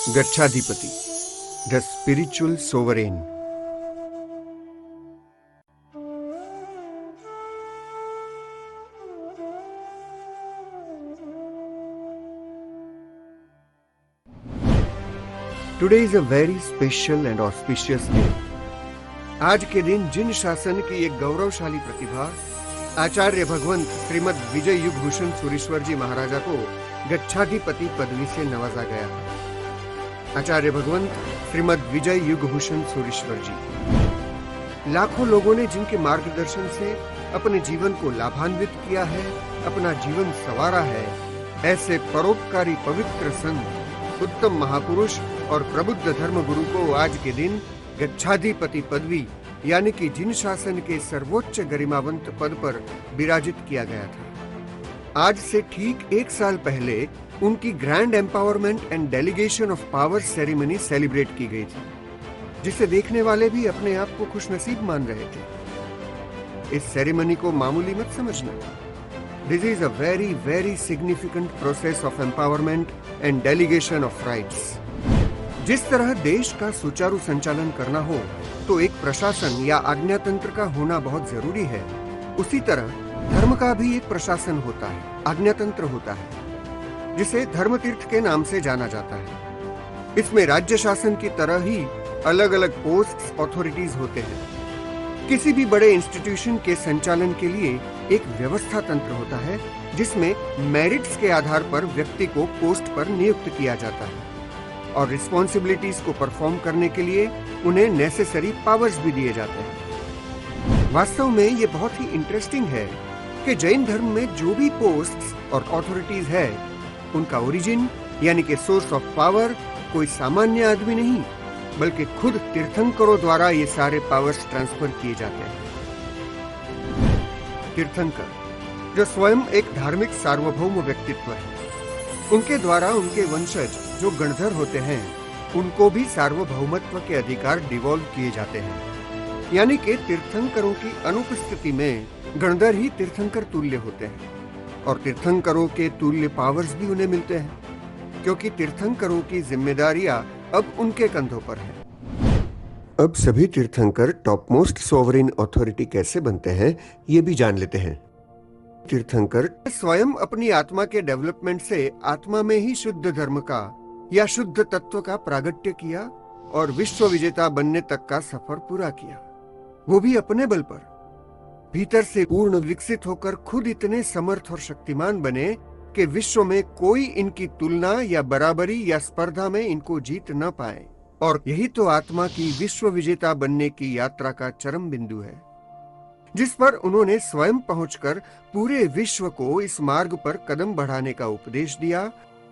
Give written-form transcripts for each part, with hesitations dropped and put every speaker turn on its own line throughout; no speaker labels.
Gachadhipati, the spiritual sovereign. Today is a very special and auspicious day. आज के दिन जिन शासन की एक गौरवशाली प्रतिभा आचार्य भगवंत श्रीमद विजय युगभूषण सूरीश्वर जी महाराजा को गच्छाधिपति पदवी से नवाजा गया। आचार्य भगवंत श्रीमद विजय युगभूषण सूरीश्वर जी लाखों लोगों ने जिनके मार्गदर्शन से अपने जीवन को लाभान्वित किया है, अपना जीवन संवारा है, ऐसे परोपकारी पवित्र संत, उत्तम महापुरुष और प्रबुद्ध धर्म गुरु को आज के दिन गच्छाधिपति पदवी यानी कि जिन शासन के सर्वोच्च गरिमावंत पद पर विराजित किया गया था। आज से ठीक एक साल पहले उनकी grand empowerment and delegation of power ceremony celebrate की गई थी, जिसे देखने वाले भी अपने आप को खुशनसीब मान रहे थे। इस सेरेमनी को मामूली मत समझना। This is a very very significant process of empowerment and delegation of rights. जिस तरह देश का सुचारू संचालन करना हो तो एक प्रशासन या आज्ञातंत्र का होना बहुत जरूरी है, उसी तरह धर्म का भी एक प्रशासन होता है, आज्ञातंत्र होता है, जिसे धर्म तीर्थ के नाम से जाना जाता है। इसमें राज्य शासन की तरह ही अलग अलग पोस्ट्स, अथॉरिटीज होते हैं। किसी भी बड़े इंस्टीट्यूशन के संचालन के लिए एक व्यवस्था तंत्र होता है, जिसमें मेरिट्स के आधार पर व्यक्ति को पोस्ट पर नियुक्त किया जाता है और रिस्पॉन्सिबिलिटीज को परफॉर्म करने के लिए उन्हें नेसेसरी पावर्स भी दिए जाते हैं। वास्तव में ये बहुत ही इंटरेस्टिंग है कि जैन धर्म में जो भी पोस्ट्स और अथॉरिटीज है, उनका ओरिजिन यानी कि सोर्स ऑफ पावर कोई सामान्य आदमी नहीं, बल्कि खुद तीर्थंकरों द्वारा ये सारे पावर्स ट्रांसफर किए जाते हैं। तीर्थंकर जो स्वयं एक धार्मिक सार्वभौम व्यक्तित्व है, उनके द्वारा उनके वंशज जो गणधर होते हैं, उनको भी सार्वभौमत्व के अधिकार डिवॉल्व किए जाते हैं। यानी कि तीर्थंकरों की अनुपस्थिति में गणधर ही तीर्थंकर तुल्य होते हैं और तीर्थंकरों के तुल्य पावर्स भी उन्हें मिलते हैं, क्योंकि तीर्थंकरों की जिम्मेदारियां अब उनके कंधों पर है। अब सभी तीर्थंकर टॉप मोस्ट सोवरेन अथॉरिटी कैसे बनते हैं, ये भी जान लेते हैं। तीर्थंकर स्वयं अपनी आत्मा के डेवलपमेंट से आत्मा में ही शुद्ध धर्म का या शुद्ध तत्व का प्रागट्य किया और विश्व विजेता बनने तक का सफर पूरा किया, वो भी अपने बल पर। भीतर से पूर्ण विकसित होकर खुद इतने समर्थ और शक्तिमान बने कि विश्व में कोई इनकी तुलना या बराबरी या स्पर्धा में इनको जीत न पाए। और यही तो आत्मा की विश्व विजेता बनने की यात्रा का चरम बिंदु है, जिस पर उन्होंने स्वयं पहुंचकर पूरे विश्व को इस मार्ग पर कदम बढ़ाने का उपदेश दिया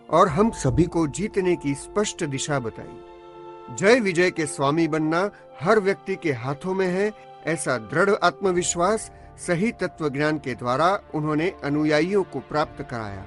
और हम सभी को जीतने की स्पष्ट दिशा बताई। जय विजय के स्वामी बनना हर व्यक्ति के हाथों में है, ऐसा दृढ़ आत्मविश्वास सही तत्व ज्ञान के द्वारा उन्होंने अनुयायियों को प्राप्त कराया।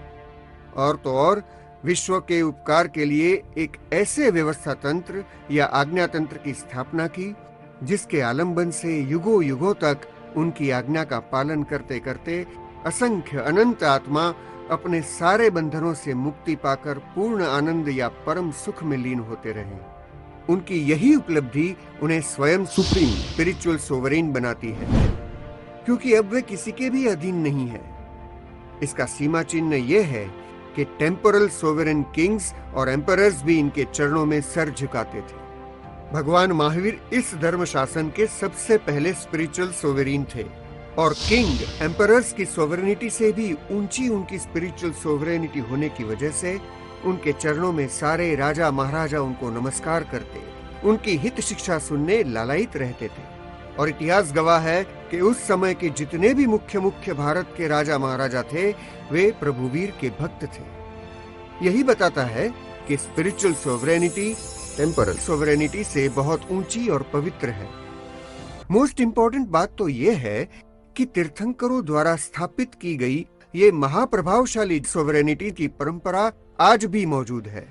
और तो और विश्व के उपकार के लिए एक ऐसे व्यवस्था तंत्र या आज्ञा तंत्र की स्थापना की, जिसके आलंबन से युगों युगों तक उनकी आज्ञा का पालन करते करते असंख्य अनंत आत्मा अपने सारे बंधनों से मुक्ति पाकर पूर्ण आनंद या परम सुख में लीन होते रहे। उनकी यही उपलब्धि उन्हें स्वयं सुप्रीम स्पिरिचुअल सोवरेन बनाती है, क्योंकि अब वे किसी के भी अधीन नहीं है। इसका सीमा चिन्ह यह है कि टेम्पोरल सोवरेन किंग्स और एम्परर्स भी इनके चरणों में सर झुकाते थे। भगवान महावीर इस धर्म शासन के सबसे पहले स्पिरिचुअल सोवरेन थे और किंग एम्परर्स की सोवरेनिटी से भी ऊंची उनकी स्पिरिचुअल सोवरेनिटी होने की वजह से उनके चरणों में सारे राजा महाराजा उनको नमस्कार करते, उनकी हित शिक्षा सुनने लालायित रहते थे। और इतिहास गवाह है कि उस समय के जितने भी मुख्य भारत के राजा महाराजा थे, वे प्रभुवीर के भक्त थे। यही बताता है कि स्पिरिचुअल सोवरेनिटी टेम्पोरल सोवरेनिटी से बहुत ऊंची और पवित्र है। मोस्ट इंपॉर्टेंट बात तो यह है कि तीर्थंकरों द्वारा स्थापित की गई ये महाप्रभावशाली सोवरेनिटी की परंपरा आज भी मौजूद है।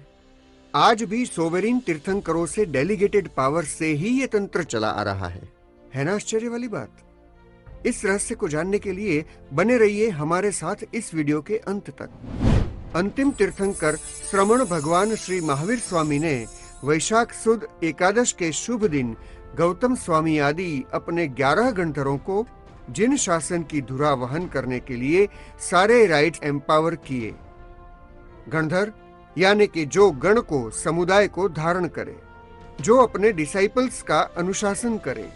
आज भी सोवरेन तीर्थंकरों से डेलीगेटेड पावर से ही ये तंत्र चला आ रहा है ना आश्चर्य वाली बात। इस रहस्य को जानने के लिए बने रहिए हमारे साथ इस वीडियो के अंत तक। अंतिम तीर्थंकर श्रमण भगवान श्री महावीर स्वामी ने वैशाख सुद एकादश के शुभ दिन गौतम स्वामी आदि अपने 11 गणधरों को जिन शासन की धुरा वहन करने के लिए सारे राइट्स एम्पावर किए। गणधर यानी कि जो गण को, समुदाय को धारण करे, जो अपने डिसाइपल्स का अनुशासन करे,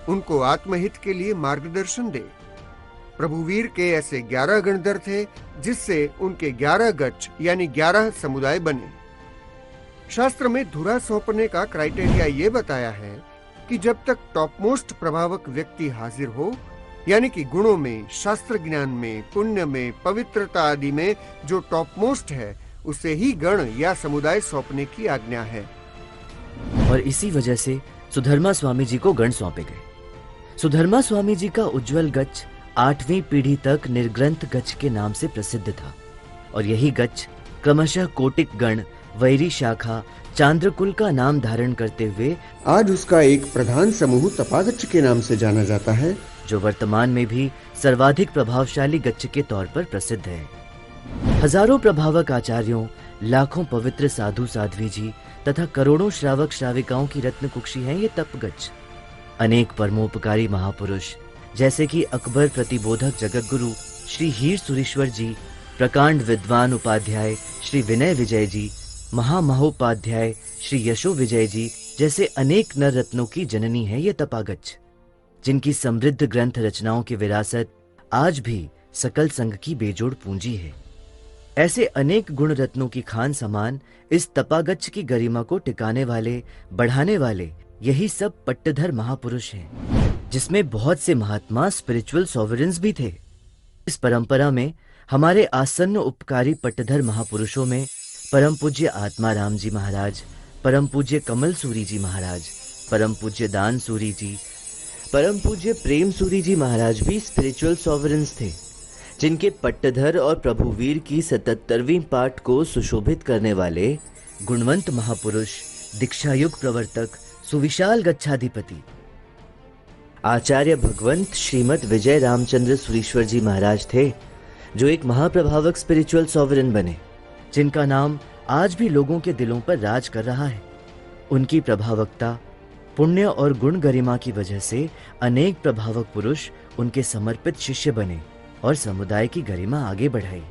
उनको आत्महित के लिए मार्गदर्शन दे। प्रभुवीर के ऐसे 11 गणधर थे जिससे उनके 11 गच्छ यानी 11 समुदाय बने। शास्त्र में धुरा सौंपने का क्राइटेरिया ये बताया है कि जब तक टॉपमोस्ट प्रभावक व्यक्ति हाजिर हो, यानी कि गुणों में, शास्त्र ज्ञान में, पुण्य में, पवित्रता आदि में जो टॉपमोस्ट है, उसे ही गण या समुदाय सौंपने की आज्ञा है।
और इसी वजह से सुधर्मा स्वामी जी को गण सौंपे गए। सुधर्मा स्वामी जी का उज्जवल गच्छ 8वीं पीढ़ी तक निर्ग्रंथ गच्छ के नाम से प्रसिद्ध था और यही गच्छ क्रमशः कोटिक गण, वैरी शाखा, चांद्रकुल का नाम धारण करते हुए
आज उसका एक प्रधान समूह तपागच्छ के नाम से जाना जाता है,
जो वर्तमान में भी सर्वाधिक प्रभावशाली गच्छ के तौर पर प्रसिद्ध है। हजारों प्रभावक आचार्यों, लाखों पवित्र साधु साध्वी जी तथा करोड़ों श्रावक श्राविकाओं की रत्न कुक्षी है ये तपगच्छ। अनेक परमोपकारी महापुरुष जैसे कि अकबर प्रतिबोधक जगतगुरु श्री हीर सुरेश्वर जी, प्रकांड विद्वान उपाध्याय श्री विनय विजय जी, महामहोपाध्याय श्री यशो विजय जी जैसे अनेक नर रत्नों की जननी है ये तपागच्छ, जिनकी समृद्ध ग्रंथ रचनाओं की विरासत आज भी सकल संघ की बेजोड़ पूंजी है। ऐसे अनेक गुण रत्नों की खान समान इस तपागच्छ की गरिमा को टिकाने वाले, बढ़ाने वाले यही सब पट्टधर महापुरुष हैं, जिसमें बहुत से महात्मा स्पिरिचुअल सॉवरेन्स भी थे। इस परंपरा में हमारे आसन्न उपकारी पट्टधर महापुरुषों में परम पूज्य आत्माराम जी महाराज, परम पूज्य कमल सूरी जी महाराज, परम पूज्य दान सूरी जी, परम पूज्य प्रेम सूरी जी महाराज भी स्पिरिचुअल सॉवरेन्स थे, जिनके पट्टधर और प्रभुवीर की 77वीं पाठ को सुशोभित करने वाले गुणवंत महापुरुष, दीक्षायुग प्रवर्तक, सुविशाल गच्छाधिपति आचार्य भगवंत श्रीमद विजय रामचंद्र सुरीश्वर जी महाराज थे, जो एक महाप्रभावक स्पिरिचुअल सॉवरेन बने, जिनका नाम आज भी लोगों के दिलों पर राज कर रहा है। उनकी प्रभावकता, पुण्य और गुण गरिमा की वजह से अनेक प्रभावक पुरुष उनके समर्पित शिष्य बने और समुदाय की गरिमा आगे बढ़ाई।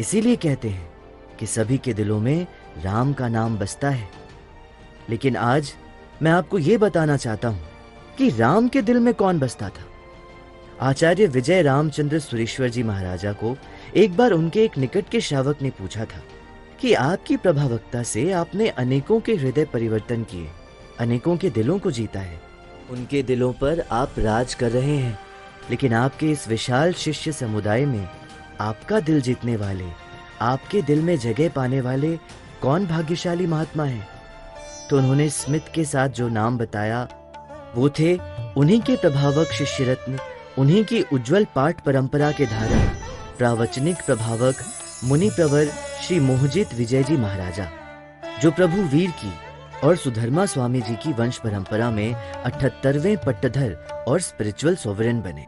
इसीलिए कहते हैं कि सभी के दिलों में राम का नाम बसता है। लेकिन आज मैं आपको ये बताना चाहता हूं कि राम के दिल में कौन बसता था। आचार्य विजय रामचंद्र सुरेश्वर जी महाराजा को एक बार उनके एक निकट के श्रावक ने पूछा था कि आपकी प्रभावकता से आपने अनेकों के हृदय परिवर्तन किए, अनेकों के दिलों को जीता है, उनके दिलों पर आप राज कर रहे हैं, लेकिन आपके इस विशाल शिष्य समुदाय में आपका दिल जीतने वाले, आपके दिल में जगह पाने वाले कौन भाग्यशाली महात्मा हैं? तो उन्होंने स्मित के साथ जो नाम बताया वो थे उन्हीं के प्रभावक शिष्य रत्न, उन्हीं की उज्जवल पाठ परंपरा के धारक, प्रावचनिक प्रभावक मुनि प्रवर श्री मोहजित विजय जी महाराजा, जो प्रभु वीर की और सुधर्मा स्वामी जी की वंश परंपरा में 78वें पट्टधर और स्पिरिचुअल सोवरेन बने।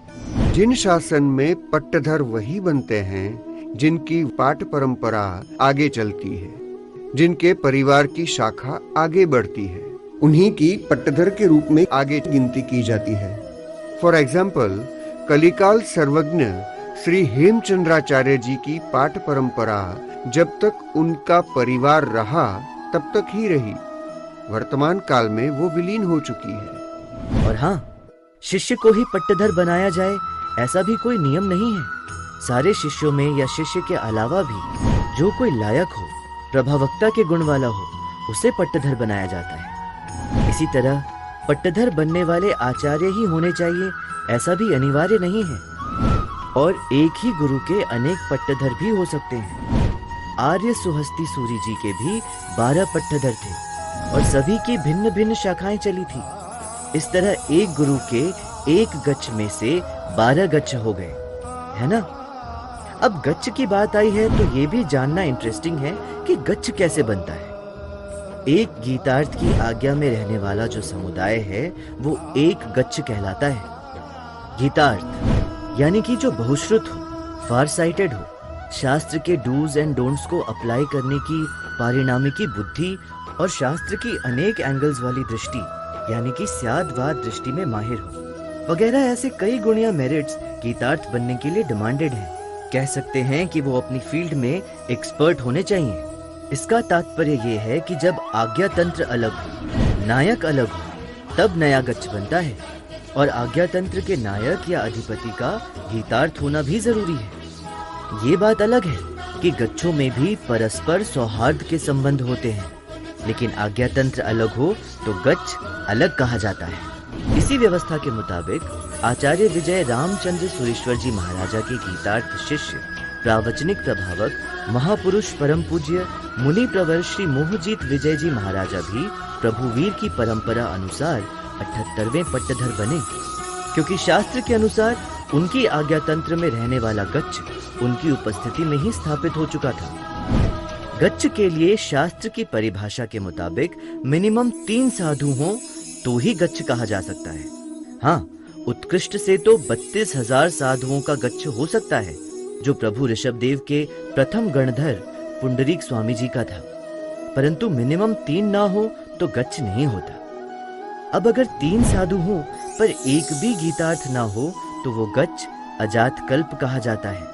जिन शासन में पट्टधर वही बनते हैं जिनकी पाठ परंपरा आगे चलती है, जिनके परिवार की शाखा आगे बढ़ती है, उन्हीं की पट्टधर के रूप में आगे गिनती की जाती है। फॉर एग्जाम्पल, कलिकाल सर्वज्ञ श्री हेमचंद्राचार्य जी की पाठ परंपरा जब तक उनका परिवार रहा तब तक ही रही। वर्तमान काल में वो विलीन हो चुकी है।
और हाँ, शिष्य को ही पट्टधर बनाया जाए ऐसा भी कोई नियम नहीं है। सारे शिष्यों में या शिष्य के अलावा भी जो कोई लायक हो, प्रभावकता के गुण वाला हो, उसे पट्टधर बनाया जाता है। इसी तरह पट्टधर बनने वाले आचार्य ही होने चाहिए ऐसा भी अनिवार्य नहीं है, और एक ही गुरु के अनेक पट्टधर भी हो सकते हैं। आर्य सुहस्ती सूरी जी के भी 12 पट्टधर थे और सभी की भिन्न भिन्न शाखाएं चली थी। इस तरह एक गुरु के एक गच्छ में से 12 गच्छ हो गए, है ना? अब गच्छ की बात आई है तो ये भी जानना इंटरेस्टिंग है कि गच्छ कैसे बनता है। एक गीतार्थ की आज्ञा में रहने वाला जो समुदाय है वो एक गच्छ कहलाता है। गीतार्थ यानी कि जो बहुश्रुत हो, फार साइटेड हो, शास्त्र के डूज एंड डोंट्स को अप्लाई करने की पारिणामिकी बुद्धि और शास्त्र की अनेक एंगल्स वाली दृष्टि यानी कि स्यादवाद दृष्टि में माहिर हो वगैरह ऐसे कई गुण या मेरिट्स गीतार्थ बनने के लिए डिमांडेड हैं। कह सकते हैं कि वो अपनी फील्ड में एक्सपर्ट होने चाहिए। इसका तात्पर्य ये है कि जब आज्ञा तंत्र अलग हो, नायक अलग हो, तब नया गच्छ बनता है और आज्ञा तंत्र के नायक या अधिपति का गीतार्थ होना भी जरूरी है। ये बात अलग है कि गच्छों में भी परस्पर सौहार्द के संबंध होते हैं, लेकिन आज्ञा तंत्र अलग हो तो गच्छ अलग कहा जाता है। इसी व्यवस्था के मुताबिक आचार्य विजय रामचंद्र सुरेश्वर जी महाराजा के गीतार्थ शिष्य प्रावचनिक प्रभावक महापुरुष परम पूज्य मुनि प्रवर श्री मोहजीत विजय जी महाराजा भी प्रभुवीर की परंपरा अनुसार 78वें पट्टधर बने, क्योंकि शास्त्र के अनुसार उनकी आज्ञा तंत्र में रहने वाला गच्छ उनकी उपस्थिति में ही स्थापित हो चुका था। गच्छ के लिए शास्त्र की परिभाषा के मुताबिक मिनिमम 3 साधु हों तो ही गच्छ कहा जा सकता है। हाँ, उत्कृष्ट से तो 32,000 साधुओं का गच्छ हो सकता है, जो प्रभु ऋषभदेव के प्रथम गणधर पुंडरीक स्वामी जी का था, परंतु मिनिमम 3 ना हो तो गच्छ नहीं होता। अब अगर 3 साधु हो पर एक भी गीतार्थ ना हो तो वो गच्छ अजात कल्प कहा जाता है।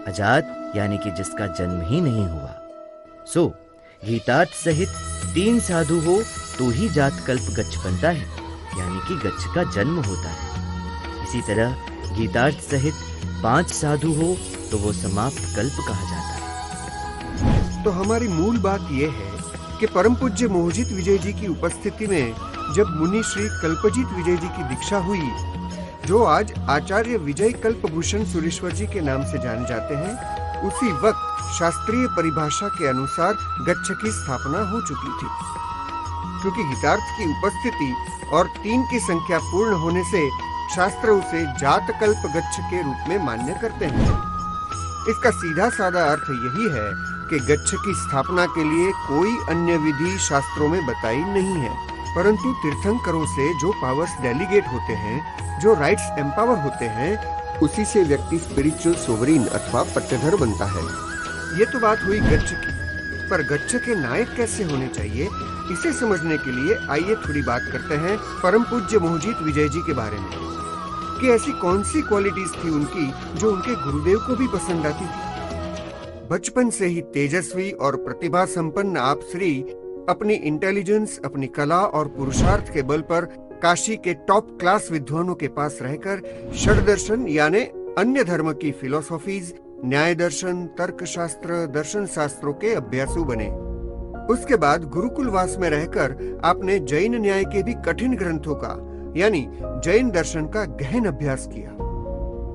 अजात यानी कि जिसका जन्म ही नहीं हुआ। सो गीतार्थ सहित 3 साधु हो तो ही जात कल्प गच्छ बनता है, यानी कि गच्छ का जन्म होता है। इसी तरह गीतार्थ सहित 5 साधु हो तो वो समाप्त कल्प कहा जाता है।
तो हमारी मूल बात यह है कि परम पूज्य मोहजित विजय जी की उपस्थिति में जब मुनि श्री कल्पजीत विजय जी की दीक्षा हुई, जो आज आचार्य विजय कल्पभूषण सुरेश्वर जी के नाम से जाने जाते हैं, उसी वक्त शास्त्रीय परिभाषा के अनुसार गच्छ की स्थापना हो चुकी थी। क्योंकि गीतार्थ की उपस्थिति और 3 की संख्या पूर्ण होने से शास्त्र उसे जात कल्प गच्छ के रूप में मान्य करते हैं। इसका सीधा साधा अर्थ यही है कि गच्छ की स्थापना के लिए कोई अन्य विधि शास्त्रों में बताई नहीं है, परंतु तीर्थंकरों से जो पावर्स डेलीगेट होते हैं, जो राइट्स एम्पावर होते हैं, उसी से व्यक्ति स्पिरिचुअल सोवरीन अथवा पट्टधर बनता है। ये तो बात हुई गच्छ की, पर गच्छ के नायक कैसे होने चाहिए, इसे समझने के लिए आइए थोड़ी बात करते हैं परम पूज्य मोहजीत विजय जी के बारे में कि ऐसी कौन सी क्वालिटीज थी उनकी जो उनके गुरुदेव को भी पसंद आती थी। बचपन से ही तेजस्वी और प्रतिभा संपन्न आप श्री अपनी इंटेलिजेंस, अपनी कला और पुरुषार्थ के बल पर काशी के टॉप क्लास विद्वानों के पास रहकर षड्दर्शन यानी अन्य धर्म की फिलोसॉफीज, न्याय दर्शन, तर्कशास्त्र, दर्शन शास्त्रों के अभ्यासु बने। उसके बाद गुरुकुलवास में रहकर आपने जैन न्याय के भी कठिन ग्रंथों का यानी जैन दर्शन का गहन अभ्यास किया।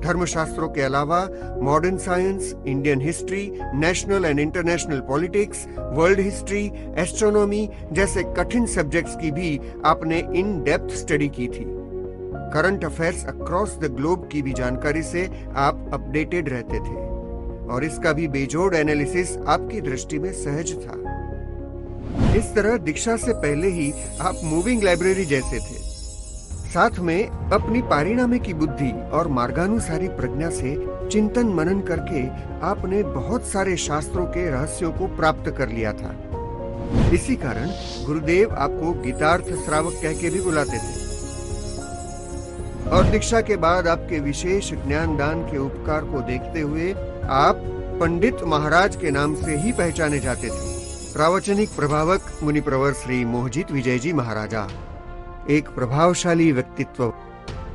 धर्मशास्त्रों के अलावा modern science, Indian history, national and international politics, world history, astronomy जैसे कठिन सब्जेक्ट्स की भी आपने इन डेप्थ स्टडी की थी। Current affairs across the globe की भी जानकारी से आप अपडेटेड रहते थे और इसका भी बेजोड़ एनालिसिस आपकी दृष्टि में सहज था। इस तरह दीक्षा से पहले ही आप मूविंग लाइब्रेरी जैसे थे। साथ में अपनी पारिणामे की बुद्धि और मार्गानुसारी प्रज्ञा से चिंतन मनन करके आपने बहुत सारे शास्त्रों के रहस्यों को प्राप्त कर लिया था। इसी कारण गुरुदेव आपको गीतार्थ श्रावक कह के भी बुलाते थे और दीक्षा के बाद आपके विशेष ज्ञान दान के उपकार को देखते हुए आप पंडित महाराज के नाम से ही पहचाने जाते थे। प्रावचनिक प्रभावक मुनि प्रवर श्री मोहजीत विजय जी महाराजा एक प्रभावशाली व्यक्तित्व,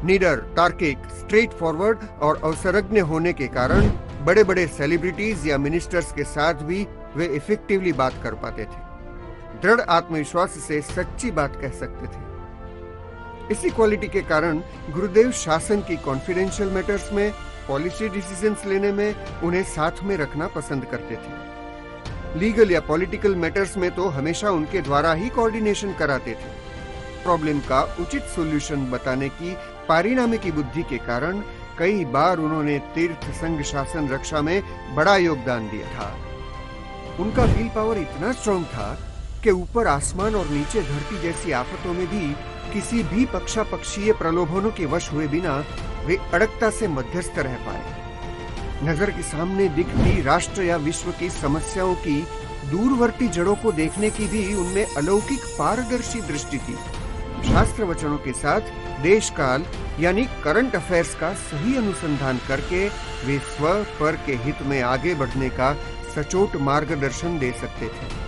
निडर, तार्किक, स्ट्रेट फॉरवर्ड और अवसरज्ञ होने के कारण बड़े बड़े सेलिब्रिटीज या मिनिस्टर्स के साथ भी वे इफेक्टिवली बात कर पाते थे। दृढ़ आत्मविश्वास से सच्ची बात कह सकते थे। इसी क्वालिटी के कारण गुरुदेव शासन की कॉन्फिडेंशियल मैटर्स में, पॉलिसी डिसीजंस लेने में उन्हें साथ में रखना पसंद करते थे। लीगल या पॉलिटिकल मैटर्स में तो हमेशा उनके द्वारा ही कोऑर्डिनेशन कराते थे। प्रॉब्लम का उचित सॉल्यूशन बताने की पारिणामे की बुद्धि के कारण कई बार उन्होंने तीर्थ संघ शासन रक्षा में बड़ा योगदान दिया था। उनका विल पावर इतना स्ट्रॉन्ग था कि ऊपर आसमान और नीचे धरती जैसी आफतों में भी किसी भी पक्षापक्षीय प्रलोभनों के वश हुए बिना वे अड़गता से मध्यस्थ रह पाए। नजर के सामने दिखती राष्ट्र या विश्व की समस्याओं की दूरवर्ती जड़ों को देखने की भी उनमें अलौकिक पारदर्शी दृष्टि थी। शास्त्र वचनों के साथ देश काल यानी करंट अफेयर्स का सही अनुसंधान करके वे स्व पर के हित में आगे बढ़ने का सचोट मार्गदर्शन दे सकते थे।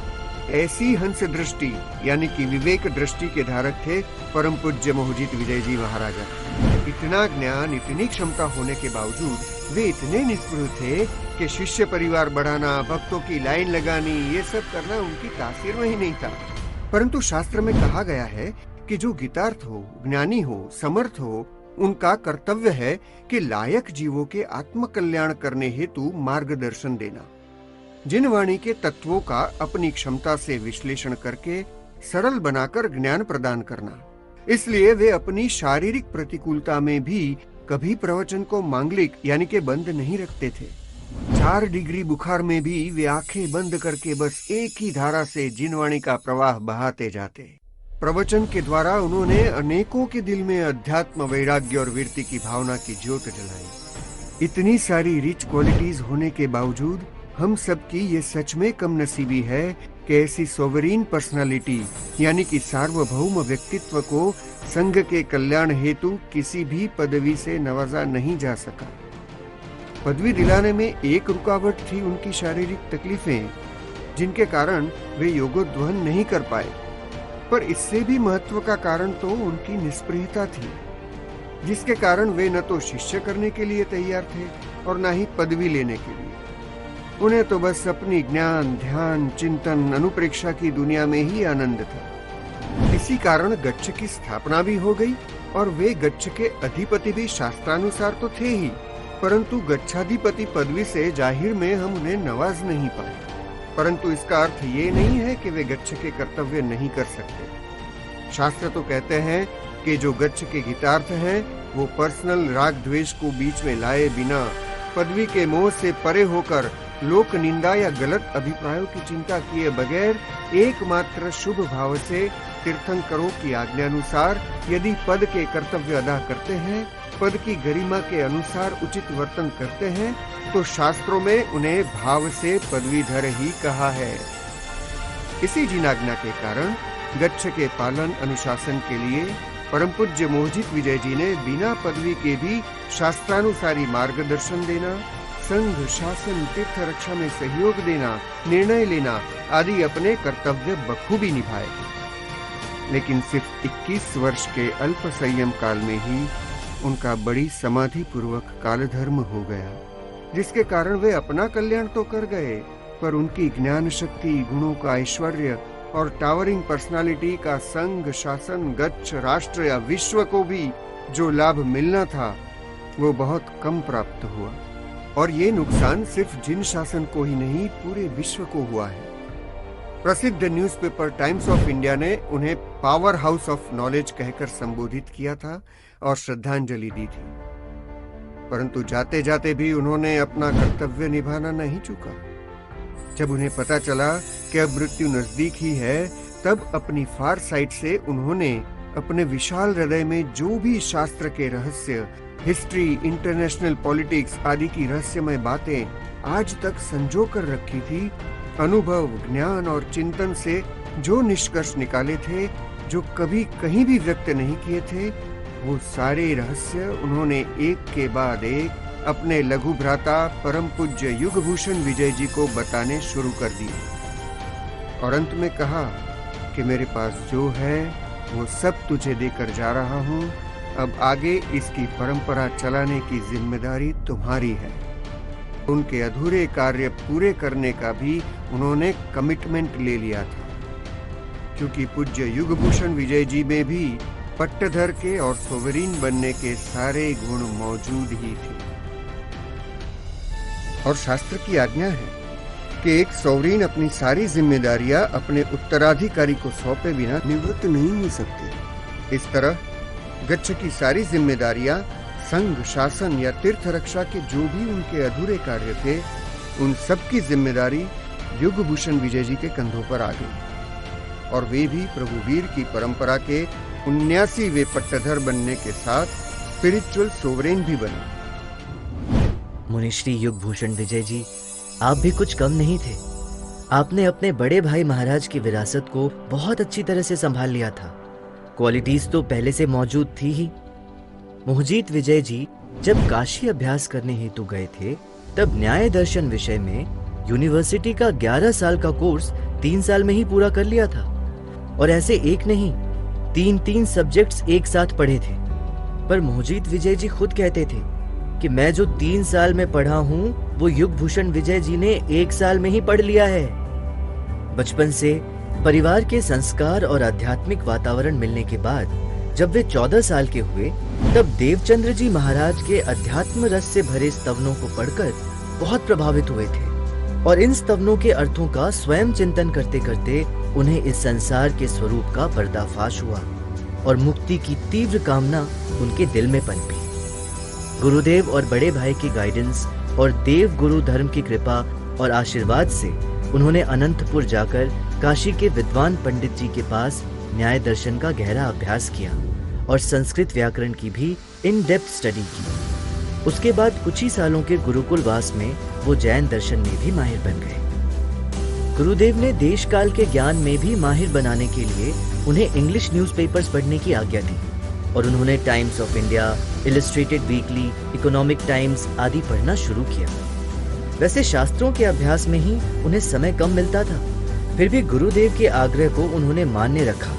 ऐसी हंस दृष्टि यानी कि विवेक दृष्टि के धारक थे परम पूज्य मोहजित विजय जी महाराजा। इतना ज्ञान, इतनी क्षमता होने के बावजूद वे इतने निष्पृह थे कि शिष्य परिवार बढ़ाना, भक्तों की लाइन लगानी, ये सब करना उनकी तासीर में ही नहीं था। परंतु शास्त्र में कहा गया है कि जो गीतार्थ हो, ज्ञानी हो, समर्थ हो, उनका कर्तव्य है कि लायक जीवों के आत्म कल्याण करने हेतु मार्गदर्शन देना, जिन वाणी के तत्वों का अपनी क्षमता से विश्लेषण करके सरल बनाकर ज्ञान प्रदान करना। इसलिए वे अपनी शारीरिक प्रतिकूलता में भी कभी प्रवचन को मांगलिक यानी के बंद नहीं रखते थे। 4 डिग्री बुखार में भी वे आंखें बंद करके बस एक ही धारा से जिनवाणी का प्रवाह बहाते जाते। प्रवचन के द्वारा उन्होंने अनेकों के दिल में अध्यात्म, वैराग्य और वीरति की भावना की ज्योत जलाई। इतनी सारी रिच क्वालिटीज होने के बावजूद हम सबकी ये सच में कम नसीबी है कि ऐसी सोवरीन पर्सनालिटी यानी कि सार्वभौम व्यक्तित्व को संघ के कल्याण हेतु किसी भी पदवी से नवाजा नहीं जा सका। पदवी दिलाने में एक रुकावट थी उनकी शारीरिक तकलीफें, जिनके कारण वे योगोद्वहन नहीं कर पाए। पर इससे भी महत्व का कारण तो उनकी निष्प्रियता थी, जिसके कारण वे न तो शिष्य करने के लिए तैयार थे और न ही पदवी लेने के लिए। उन्हें तो बस अपनी ज्ञान, ध्यान, चिंतन, अनुप्रेक्षा की दुनिया में ही आनंद था। इसी कारण गच्छ की स्थापना भी हो गई और वे गच्छ के अधिपति भी शास्त्रानुसार तो थे ही, परंतु गच्छाधिपति पदवी से जाहिर में हम उन्हें नवाज नहीं पाए। परंतु इसका अर्थ ये नहीं है कि वे गच्छ के कर्तव्य नहीं कर सकते। शास्त्र तो कहते हैं कि जो गच्छ के हितार्थ हैं वो पर्सनल राग द्वेष को बीच में लाए बिना, पदवी के मोह से परे होकर, लोक निंदा या गलत अभिप्रायों की चिंता किए बगैर एकमात्र शुभ भाव से तीर्थंकरों की आज्ञानुसार यदि पद के कर्तव्य अदा करते हैं, पद की गरिमा के अनुसार उचित वर्तन करते हैं, तो शास्त्रों में उन्हें भाव से पदवीधर ही कहा है। इसी जिनाज्ञा के कारण गच्छ के पालन अनुशासन के लिए परम पूज्य मोहजित विजय जी ने बिना पदवी के भी शास्त्रानुसारी मार्गदर्शन देना, संघ, शासन, तीर्थ रक्षा में सहयोग देना, निर्णय लेना आदि अपने कर्तव्य बखूबी निभाए। लेकिन सिर्फ 21 वर्ष के अल्प संयम काल में ही उनका बड़ी समाधि पूर्वक कालधर्म हो गया, जिसके कारण वे अपना कल्याण तो कर गए, पर उनकी ज्ञान शक्ति, गुणों का ऐश्वर्य और टावरिंग पर्सनालिटी का संघ, शासन, गच्छ, राष्ट्र या विश्व को भी जो लाभ मिलना था वो बहुत कम प्राप्त हुआ। और ये नुकसान सिर्फ जिन शासन को ही नहीं, पूरे विश्व को हुआ है। प्रसिद्ध न्यूज़पेपर टाइम्स ऑफ इंडिया ने उन्हें पावर हाउस ऑफ नॉलेज कहकर संबोधित किया था और श्रद्धांजलि दी थी। परंतु जाते जाते भी उन्होंने अपना कर्तव्य निभाना नहीं चूका। जब उन्हें पता चला कि अब मृत्यु नजदीक ही है, तब अपनी फार साइड से उन्होंने अपने विशाल हृदय में जो भी शास्त्र के रहस्य, हिस्ट्री, इंटरनेशनल पॉलिटिक्स आदि की रहस्यमय बातें आज तक संजो कर रखी थी, अनुभव, ज्ञान और चिंतन से जो निष्कर्ष निकाले थे, जो कभी कहीं भी व्यक्त नहीं किए थे, वो सारे रहस्य उन्होंने एक के बाद एक अपने लघु भ्राता परम पूज्य युगभूषण विजय जी को बताने शुरू कर दिए। और अंत में कहा कि मेरे पास जो है वो सब तुझे देकर जा रहा हूँ, अब आगे इसकी परंपरा चलाने की जिम्मेदारी तुम्हारी है। उनके अधूरे कार्य पूरे करने का भी उन्होंने कमिटमेंट ले लिया था, क्योंकि पूज्य युगभूषण विजय जी में भी पट्टधर के और सोवरीन बनने के सारे गुण मौजूद ही थे। और शास्त्र की आज्ञा है कि एक सोवरीन अपनी सारी जिम्मेदारियां अपने उत्तराधिकारी को सौंपे बिना निवृत्त नहीं हो सकते। इस तरह गच्छ की सारी जिम्मेदारियां संघ, शासन या तीर्थ रक्षा के जो भी उनके अधूरे कार्य थे, उन सब की जिम्मेदारी युगभूषण विजय जी के कंधों पर आ गई और वे भी प्रभु वीर की परंपरा के 79वें पट्टधर बनने के साथ स्पिरिचुअल सोवरेन भी बने।
मुनिश्री युगभूषण विजय जी, आप भी कुछ कम नहीं थे। आपने अपने बड़े भाई महाराज की विरासत को बहुत अच्छी तरह से संभाल लिया था। क्वालिटीज तो पहले से मौजूद थी ही। मोहजीत विजय जी जब काशी अभ्यास करने हेतु गए थे, तब न्याय दर्शन विषय में यूनिवर्सिटी का 11 साल का कोर्स 3 साल में ही पूरा कर लिया था। और ऐसे एक नहीं, 3 सब्जेक्ट्स एक साथ पढ़े थे। पर मोहजीत विजय जी खुद कहते थे कि मैं जो 3 साल में पढ़ा हूं, वो युगभूषण विजय जी ने 1 साल में ही पढ़ लिया है। बचपन से परिवार के संस्कार और आध्यात्मिक वातावरण मिलने के बाद जब वे 14 साल के हुए, तब देवचंद्र जी महाराज के अध्यात्म रस से भरे स्तवनों को पढ़कर बहुत प्रभावित हुए थे। और इन स्तवनों के अर्थों का स्वयं चिंतन करते करते उन्हें इस संसार के स्वरूप का पर्दाफाश हुआ और मुक्ति की तीव्र कामना उनके दिल में पनपी। गुरुदेव और बड़े भाई की गाइडेंस और देव गुरु धर्म की कृपा और आशीर्वाद से उन्होंने अनंतपुर जाकर काशी के विद्वान पंडित जी के पास न्याय दर्शन का गहरा अभ्यास किया और संस्कृत व्याकरण की भी इन डेप्थ स्टडी की। उसके बाद कुछ ही सालों के गुरुकुल वास में वो जैन दर्शन में भी माहिर बन गए। गुरुदेव ने देश काल के ज्ञान में भी माहिर बनाने के लिए उन्हें इंग्लिश न्यूज़पेपर्स पढ़ने की आज्ञा दी और उन्होंने times of India, illustrated weekly, economic times आदि पढ़ना शुरू किया। वैसे शास्त्रों के अभ्यास में ही उन्हें समय कम मिलता था, फिर भी गुरुदेव के आग्रह को उन्होंने मान्य रखा,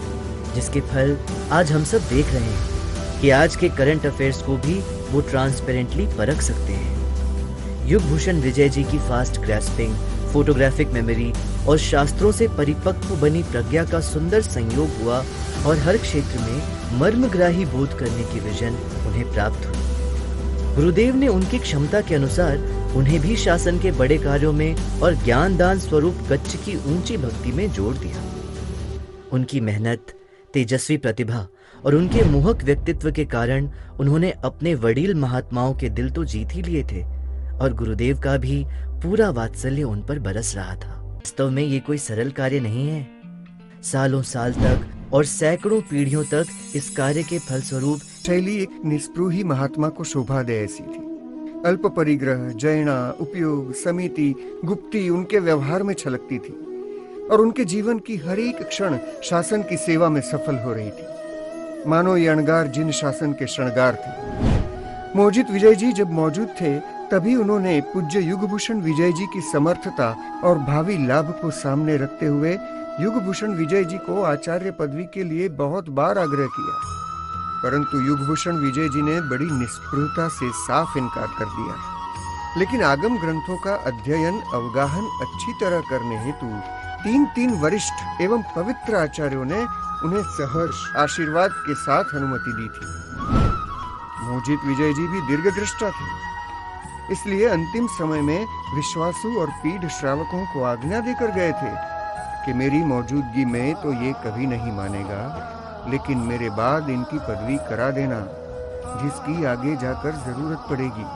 जिसके फल आज हम सब देख रहे हैं कि आज के करंट अफेयर्स को भी वो ट्रांसपेरेंटली परख सकते हैं। युगभूषण विजय जी की फास्ट ग्रैस्पिंग, फोटोग्राफिक मेमोरी और शास्त्रों से परिपक्व बनी प्रज्ञा का सुंदर संयोग हुआ और हर क्षेत्र में मर्मग्राही बोध करने की विजन उन्हें प्राप्त हुई। गुरुदेव ने उनकी क्षमता के अनुसार उन्हें भी शासन के बड़े कार्यों में और ज्ञान दान स्वरूप कच्छ की ऊंची भक्ति में जोड़ दिया। उनकी मेहनत, तेजस्वी प्रतिभा और उनके मोहक व्यक्तित्व के कारण उन्होंने अपने वडील महात्माओं के दिल तो जीत ही लिए थे और गुरुदेव का भी पूरा वात्सल्य उन पर बरस रहा था। वास्तव में ये कोई सरल कार्य नहीं है। सालों साल तक और सैकड़ों पीढ़ियों तक इस कार्य के फलस्वरूप
शैली एक निस्पृही महात्मा को शोभा दे ऐसी थी। अल्प परिग्रह, जयना, उपयोग, समिति, गुप्ती उनके व्यवहार में छलकती थी और उनके जीवन की हर एक क्षण शासन की सेवा में सफल हो रही थी, मानो ये अणगार जिन शासन के श्रृंगार थे। मोहजीत विजय जी जब मौजूद थे, तभी उन्होंने पूज्य युगभूषण विजय जी की समर्थता और भावी लाभ को सामने रखते हुए युगभूषण विजय जी को आचार्य पदवी के लिए बहुत बार आग्रह किया, परंतु युगभूषण विजय जी ने बड़ी निष्ठुरता से साफ इनकार कर दिया। लेकिन आगम ग्रंथों का अध्ययन अवगाहन अच्छी तरह करने हेतु 3 वरिष्ठ एवं पवित्र आचार्यों ने उन्हें सहर्ष आशीर्वाद के साथ अनुमति दी थी। मोहजीत विजय जी भी दीर्घदृष्टा थे, इसलिए अंतिम समय में विश्वासु और पीढ़ श्रावकों को आज्ञा देकर गए थे कि मेरी मौजूदगी में तो ये कभी नहीं मानेगा, लेकिन मेरे बाद इनकी पदवी करा देना, जिसकी आगे जाकर जरूरत पड़ेगी।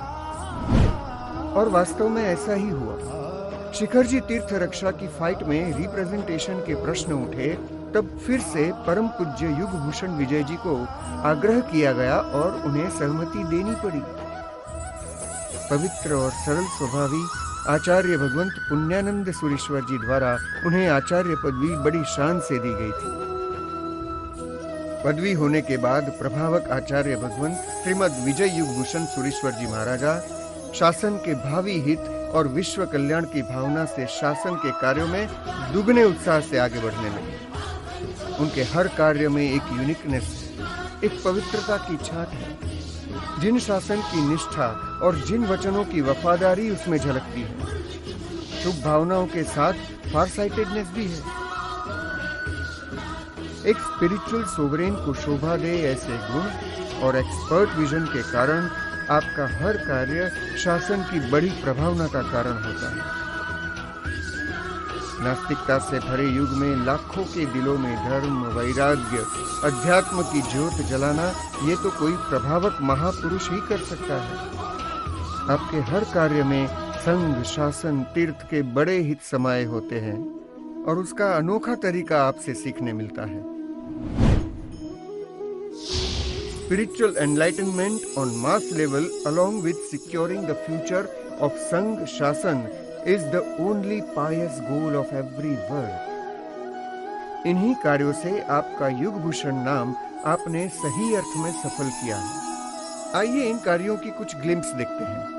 और वास्तव में ऐसा ही हुआ। शिखरजी तीर्थ रक्षा की फाइट में रिप्रेजेंटेशन के प्रश्न उठे, तब फिर से परम पूज्य युगभूषण विजय जी को आग्रह किया गया और उन्हें सहमति देनी पड़ी। पवित्र और सरल स्वभावी आचार्य भगवंत पुण्यानंद सुरेश्वर जी द्वारा उन्हें आचार्य पदवी बड़ी शान से दी गई थी। पदवी होने के बाद प्रभावक आचार्य भगवंत श्रीमद विजय युगभूषण सुरेश्वर जी महाराजा शासन के भावी हित और विश्व कल्याण की भावना से शासन के कार्यों में दुगने उत्साह से आगे बढ़ने लगे। उनके हर कार्य में एक यूनिकनेस, एक पवित्रता की छाट है। जिन शासन की निष्ठा और जिन वचनों की वफादारी उसमें झलकती है, शुभ भावनाओं के साथ फारसाइटेडनेस भी है। एक स्पिरिचुअल सोवरेन को शोभा दे ऐसे गुण और एक्सपर्ट विजन के कारण आपका हर कार्य शासन की बड़ी प्रभावना का कारण होता है। नास्तिकता से भरे युग में लाखों के दिलों में धर्म, वैराग्य, अध्यात्म की ज्योत जलाना, ये तो कोई प्रभावक महापुरुष ही कर सकता है। आपके हर कार्य में संघ, शासन, तीर्थ के बड़े हित समाये होते हैं और उसका अनोखा तरीका आपसे सीखने मिलता है। Spiritual enlightenment on mass level, along with securing the future of Sangh Shasan is the only pious goal of every world. इन्हीं कार्यों से आपका युगभूषण नाम आपने सही अर्थ में सफल किया है। आइए इन कार्यों की कुछ ग्लिम्स देखते हैं।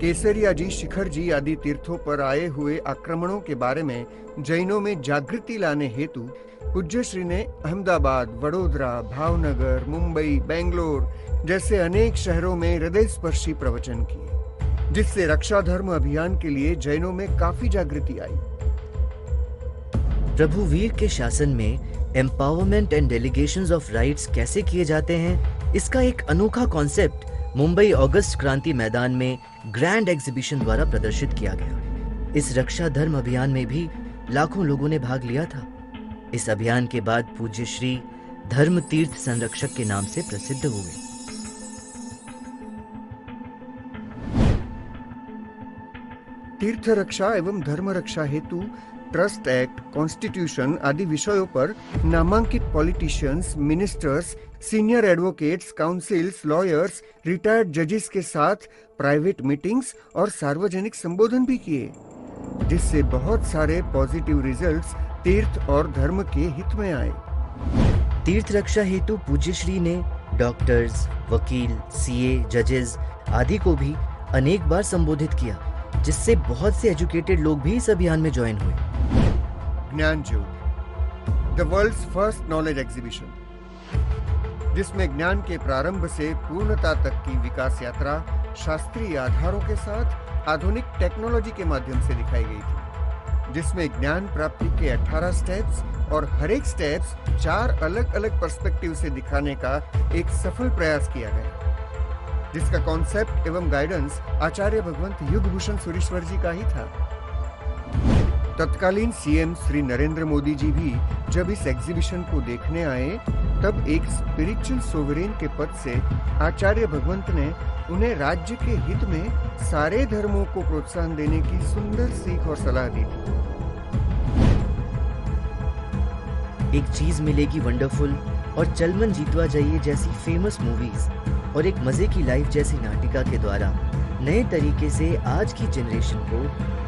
केसरिया जी, शिखर जी आदि तीर्थों पर आए हुए आक्रमणों के बारे में जैनों में जागृति लाने हेतु पूज्य श्री ने अहमदाबाद, वडोदरा, भावनगर, मुंबई, बेंगलोर जैसे अनेक शहरों में हृदयस्पर्शी प्रवचन किए, जिससे रक्षा धर्म अभियान के लिए जैनों में काफी जागृति आई।
प्रभु वीर के शासन में empowerment and delegations of rights कैसे किए जाते हैं, इसका एक अनोखा कॉन्सेप्ट मुंबई अगस्त क्रांति मैदान में ग्रैंड एग्जीबिशन द्वारा प्रदर्शित किया गया। इस रक्षा धर्म अभियान में भी लाखों लोगों ने भाग लिया था। इस अभियान के बाद पूज्य श्री धर्म तीर्थ संरक्षक के नाम से प्रसिद्ध हुए।
तीर्थ रक्षा एवं धर्म रक्षा हेतु ट्रस्ट एक्ट, कॉन्स्टिट्यूशन आदि विषयों पर नामांकित politicians, ministers, senior advocates, councils, lawyers, retired जजेस के साथ प्राइवेट मीटिंग्स और सार्वजनिक संबोधन भी किए, जिससे बहुत सारे पॉजिटिव रिजल्ट्स तीर्थ और धर्म के हित में आए।
तीर्थ रक्षा हेतु पूज्य श्री ने डॉक्टर्स, वकील, सीए, जजेस आदि को भी अनेक बार संबोधित किया, जिससे बहुत से एजुकेटेड लोग भी इस अभियान में ज्वाइन हुए।
Gyan Jyoti, the world's first knowledge exhibition, जिसमें ज्ञान के प्रारंभ से पूर्णता तक की विकास यात्रा शास्त्रीय आधारों के साथ आधुनिक टेक्नोलॉजी के माध्यम से दिखाई गई थी, जिसमें ज्ञान प्राप्ति के 18 स्टेप्स और हर एक स्टेप्स 4 अलग अलग पर्सपेक्टिव से दिखाने का एक सफल प्रयास किया गया, जिसका कॉन्सेप्ट एवं गाइडेंस आचार्य भगवंत युगभूषण सुरेश्वर जी का ही था। तत्कालीन सीएम श्री नरेंद्र मोदी जी भी जब इस एग्जीबिशन को देखने आए, तब एक स्पिरिचुअल सोवरेन के पद से आचार्य भगवंत ने उन्हें राज्य के हित में सारे धर्मों को प्रोत्साहन देने की सुंदर सीख और सलाह दी थी।
एक चीज मिलेगी वंडरफुल और चलमन जीतवा जाइए जैसी फेमस मूवीज और एक मजे की लाइफ जैसी नाटिका के द्वारा नए तरीके से आज की जनरेशन को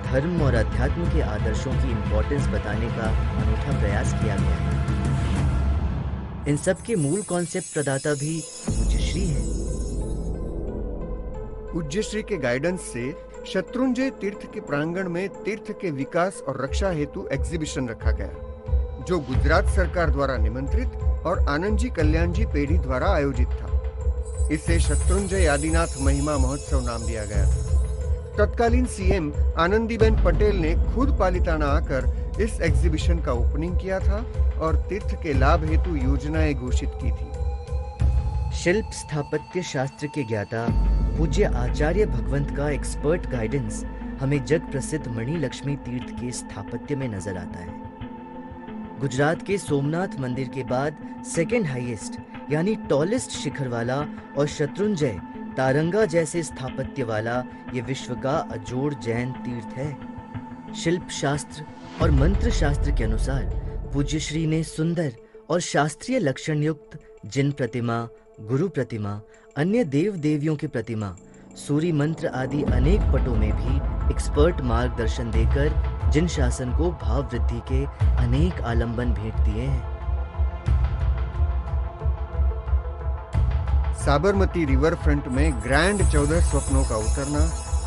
धर्म और अध्यात्म के आदर्शों की इम्पोर्टेंस बताने का अनूठा प्रयास किया गया है। इन सब के मूल कॉन्सेप्ट प्रदाता भी पूज्य श्री है।
पूज्य श्री के गाइडेंस से शत्रुंजय तीर्थ के प्रांगण में तीर्थ के विकास और रक्षा हेतु एग्जीबिशन रखा गया, जो गुजरात सरकार द्वारा निमंत्रित और आनंद जी कल्याण जी पेढ़ी द्वारा आयोजित था। इसे शत्रुंजय आदिनाथ महिमा महोत्सव नाम दिया गया था। तत्कालीन सीएम आनंदीबेन पटेल ने खुद पालिताना आकर इस एग्जीबिशन का ओपनिंग किया था और तीर्थ के लाभ हेतु योजनाएं घोषित की थी।
शिल्प स्थापत्य शास्त्र के ज्ञाता पूज्य आचार्य भगवंत का एक्सपर्ट गाइडेंस हमें जग प्रसिद्ध मणि लक्ष्मी तीर्थ के स्थापत्य में नजर आता है। गुजरात के सोमनाथ मंदिर के बाद सेकेंड हाईएस्ट यानी टॉलेस्ट शिखर वाला और शत्रुंजय, तारंगा जैसे स्थापत्य वाला ये विश्व का अजोड़ जैन तीर्थ है। शिल्प शास्त्र और मंत्र शास्त्र के अनुसार पूज्य श्री ने सुंदर और शास्त्रीय लक्षण युक्त जिन प्रतिमा, गुरु प्रतिमा, अन्य देव देवियों की प्रतिमा, सूर्य मंत्र आदि अनेक पटों में भी एक्सपर्ट मार्गदर्शन देकर जिन शासन को भाव वृद्धि के अनेक आलंबन भेंट दिए हैं।
साबरमती रिवर फ्रंट में ग्रैंड 14 स्वप्नों का उतरना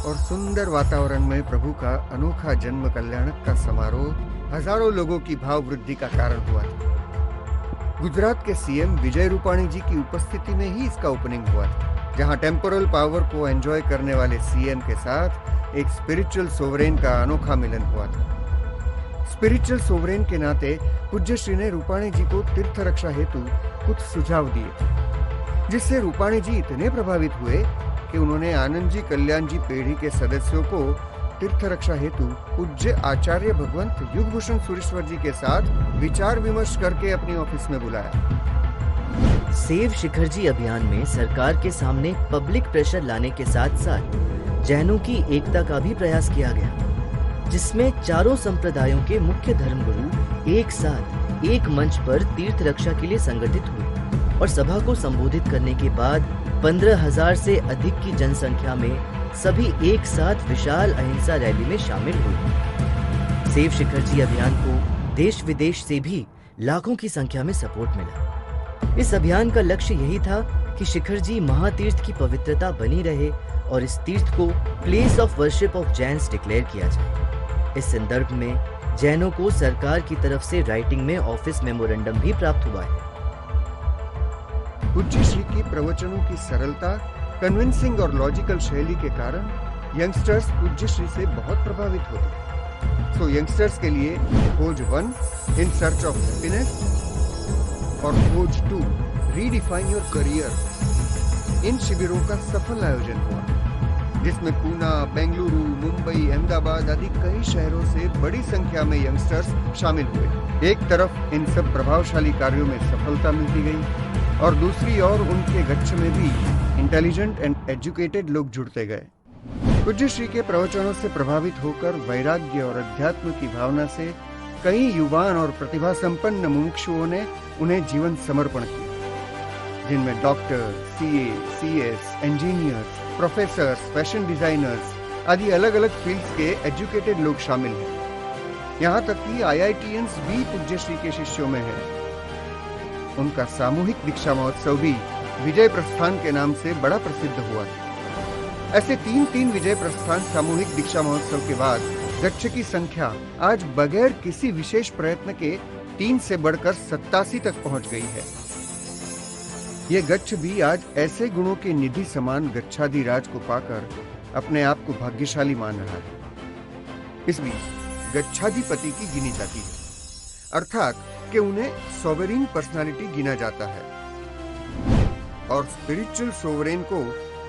और सुंदर वातावरण में प्रभु का अनोखा जन्म कल्याणक का समारोह हजारों लोगों की भाव वृद्धि का कारण हुआ था। गुजरात के सीएम विजय रूपाणी जी की उपस्थिति में ही इसका ओपनिंग हुआ था, जहां टेम्पोरल पावर को एंजॉय करने वाले सीएम के साथ एक स्पिरिचुअल सोवरेन का अनोखा मिलन हुआ था। स्पिरिचुअल सोवरेन के नाते पूज्य श्री ने रूपाणी जी को तीर्थ रक्षा हेतु कुछ सुझाव दिए, जिससे रूपाणी जी इतने प्रभावित हुए कि उन्होंने आनंद जी कल्याण जी पेढ़ी के सदस्यों को तीर्थ रक्षा हेतु पूज्य आचार्य भगवंत युगभूषण सुरेश्वर जी के साथ विचार विमर्श करके अपने ऑफिस में बुलाया।
सेव शिखर जी अभियान में सरकार के सामने पब्लिक प्रेशर लाने के साथ साथ जैनों की एकता का भी प्रयास किया गया, जिसमें चारों संप्रदायों के मुख्य धर्मगुरु एक साथ एक मंच पर तीर्थ रक्षा के लिए संगठित हुए। और सभा को संबोधित करने के बाद 15,000 से अधिक की जनसंख्या में सभी एक साथ विशाल अहिंसा रैली में शामिल हुए। सेव शिखर जी अभियान को देश विदेश से भी लाखों की संख्या में सपोर्ट मिला। इस अभियान का लक्ष्य यही था कि शिखर जी महातीर्थ की पवित्रता बनी रहे और इस तीर्थ को place of worship of Jains declare किया जाए। इस संदर्भ में जैनों को सरकार की तरफ से राइटिंग में ऑफिस मेमोरेंडम भी प्राप्त हुआ है।
पूज्य श्री की प्रवचनों की सरलता, कन्विंसिंग और लॉजिकल शैली के कारण यंगस्टर्स पूज्य श्री से बहुत प्रभावित होते। सो यंगस्टर्स के लिए खोज 1 इन सर्च ऑफ हैप्पीनेस और खोज 2 रीडिफाइन योर करियर, इन शिविरों का सफल आयोजन हुआ, जिसमें पूना, बेंगलुरु, मुंबई, अहमदाबाद आदि कई शहरों से बड़ी संख्या में यंगस्टर्स शामिल हुए। एक तरफ इन सब प्रभावशाली कार्यों में सफलता मिलती गई और दूसरी ओर उनके गच्छ में भी इंटेलिजेंट एंड एजुकेटेड लोग जुड़ते गए। पूज्य श्री के प्रवचनों से प्रभावित होकर वैराग्य और अध्यात्म की भावना से कई युवान और प्रतिभा संपन्न मुमुक्षुओं ने उन्हें जीवन समर्पण किया, जिनमें doctor, CA, CS, engineers, professors, fashion designers आदि अलग अलग फील्ड्स के एजुकेटेड लोग शामिल हैं। यहाँ तक कि IITians भी पूज्य श्री के शिष्यों में हैं। उनका सामूहिक दीक्षा महोत्सव भी विजय प्रस्थान के नाम से बड़ा प्रसिद्ध हुआ है। ऐसे 3 विजय प्रस्थान सामूहिक दीक्षा महोत्सव के बाद गच्छ की संख्या आज बगैर किसी विशेष प्रयत्न के 3 से बढ़कर 87 तक पहुंच गई है। ये गच्छ भी आज ऐसे गुणों के निधि समान गच्छाधिराज को पाकर अपने आप को भाग्यशाली मान रहा है। इस बीच गच्छाधिपति की गिनी जाती है, अर्थात कि उन्हें सोवरेन पर्सनालिटी गिना जाता है और स्पिरिचुअल सोवरेन को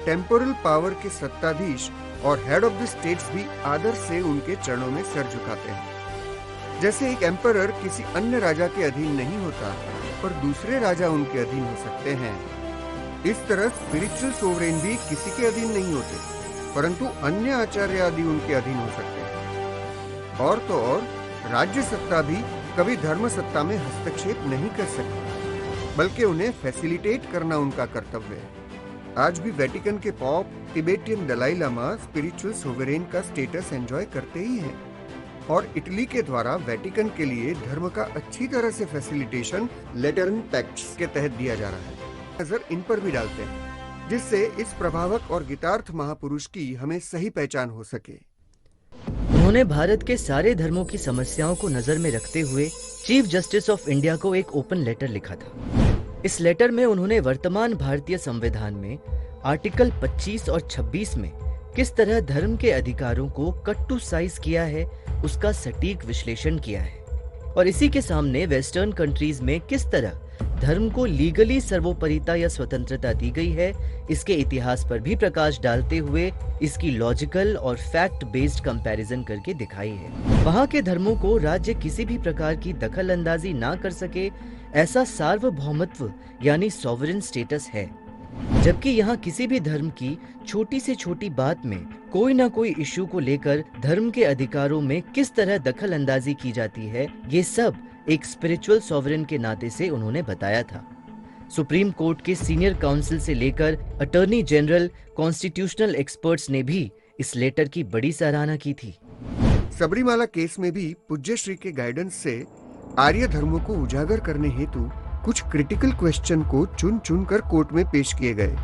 टेम्पोरल पावर के सत्ताधीश और हेड ऑफ द स्टेट्स भी आदर से उनके चरणों में सर झुकाते हैं। जैसे एक एम्परर किसी अन्य राजा के अधीन नहीं होता पर दूसरे राजा उनके अधीन हो सकते हैं, इस तरह स्पिरिचुअल सोवरेन भी किसी के अधीन नहीं होते परंतु अन्य आचार्य आदि उनके अधीन हो सकते हैं। और तो और राज्य सत्ता भी कभी धर्म सत्ता में हस्तक्षेप नहीं कर सकती, बल्कि उन्हें फैसिलिटेट करना उनका कर्तव्य है। आज भी वेटिकन के Pope, Tibetan Dalai Lama spiritual sovereign का स्टेटस एंजॉय करते ही हैं और इटली के द्वारा वेटिकन के लिए धर्म का अच्छी तरह से फैसिलिटेशन लेटरन पैक्ट्स के तहत दिया जा रहा है। नजर इन पर भी डालते हैं जिससे इस प्रभावक और गीतार्थ महापुरुष की हमें सही पहचान हो सके।
उन्होंने भारत के सारे धर्मों की समस्याओं को नजर में रखते हुए चीफ जस्टिस ऑफ इंडिया को एक ओपन लेटर लिखा था। इस लेटर में उन्होंने वर्तमान भारतीय संविधान में आर्टिकल 25 और 26 में किस तरह धर्म के अधिकारों को कट टू साइज किया है उसका सटीक विश्लेषण किया है और इसी के सामने वेस्टर्न कंट्रीज में किस तरह धर्म को लीगली सर्वोपरिता या स्वतंत्रता दी गई है इसके इतिहास पर भी प्रकाश डालते हुए इसकी लॉजिकल और फैक्ट बेस्ड कंपैरिजन करके दिखाई है। वहाँ के धर्मों को राज्य किसी भी प्रकार की दखल अंदाजी ना कर सके ऐसा सार्वभौमत्व यानी सॉवरेन स्टेटस है, जबकि यहाँ किसी भी धर्म की छोटी से छोटी बात में कोई ना कोई इश्यू को लेकर धर्म के अधिकारों में किस तरह दखल अंदाजी की जाती है, ये सब एक स्पिरिचुअल सॉवरेन के नाते से उन्होंने बताया था। सुप्रीम कोर्ट के सीनियर काउंसिल से लेकर अटॉर्नी जनरल, कॉन्स्टिट्यूशनल एक्सपर्ट्स ने भी इस लेटर की बड़ी सराहना की थी।
सबरीमाला केस में भी पूज्य श्री के गाइडेंस से आर्य धर्मों को उजागर करने हेतु कुछ क्रिटिकल क्वेश्चन को चुन चुन कर कोर्ट में पेश किए गए,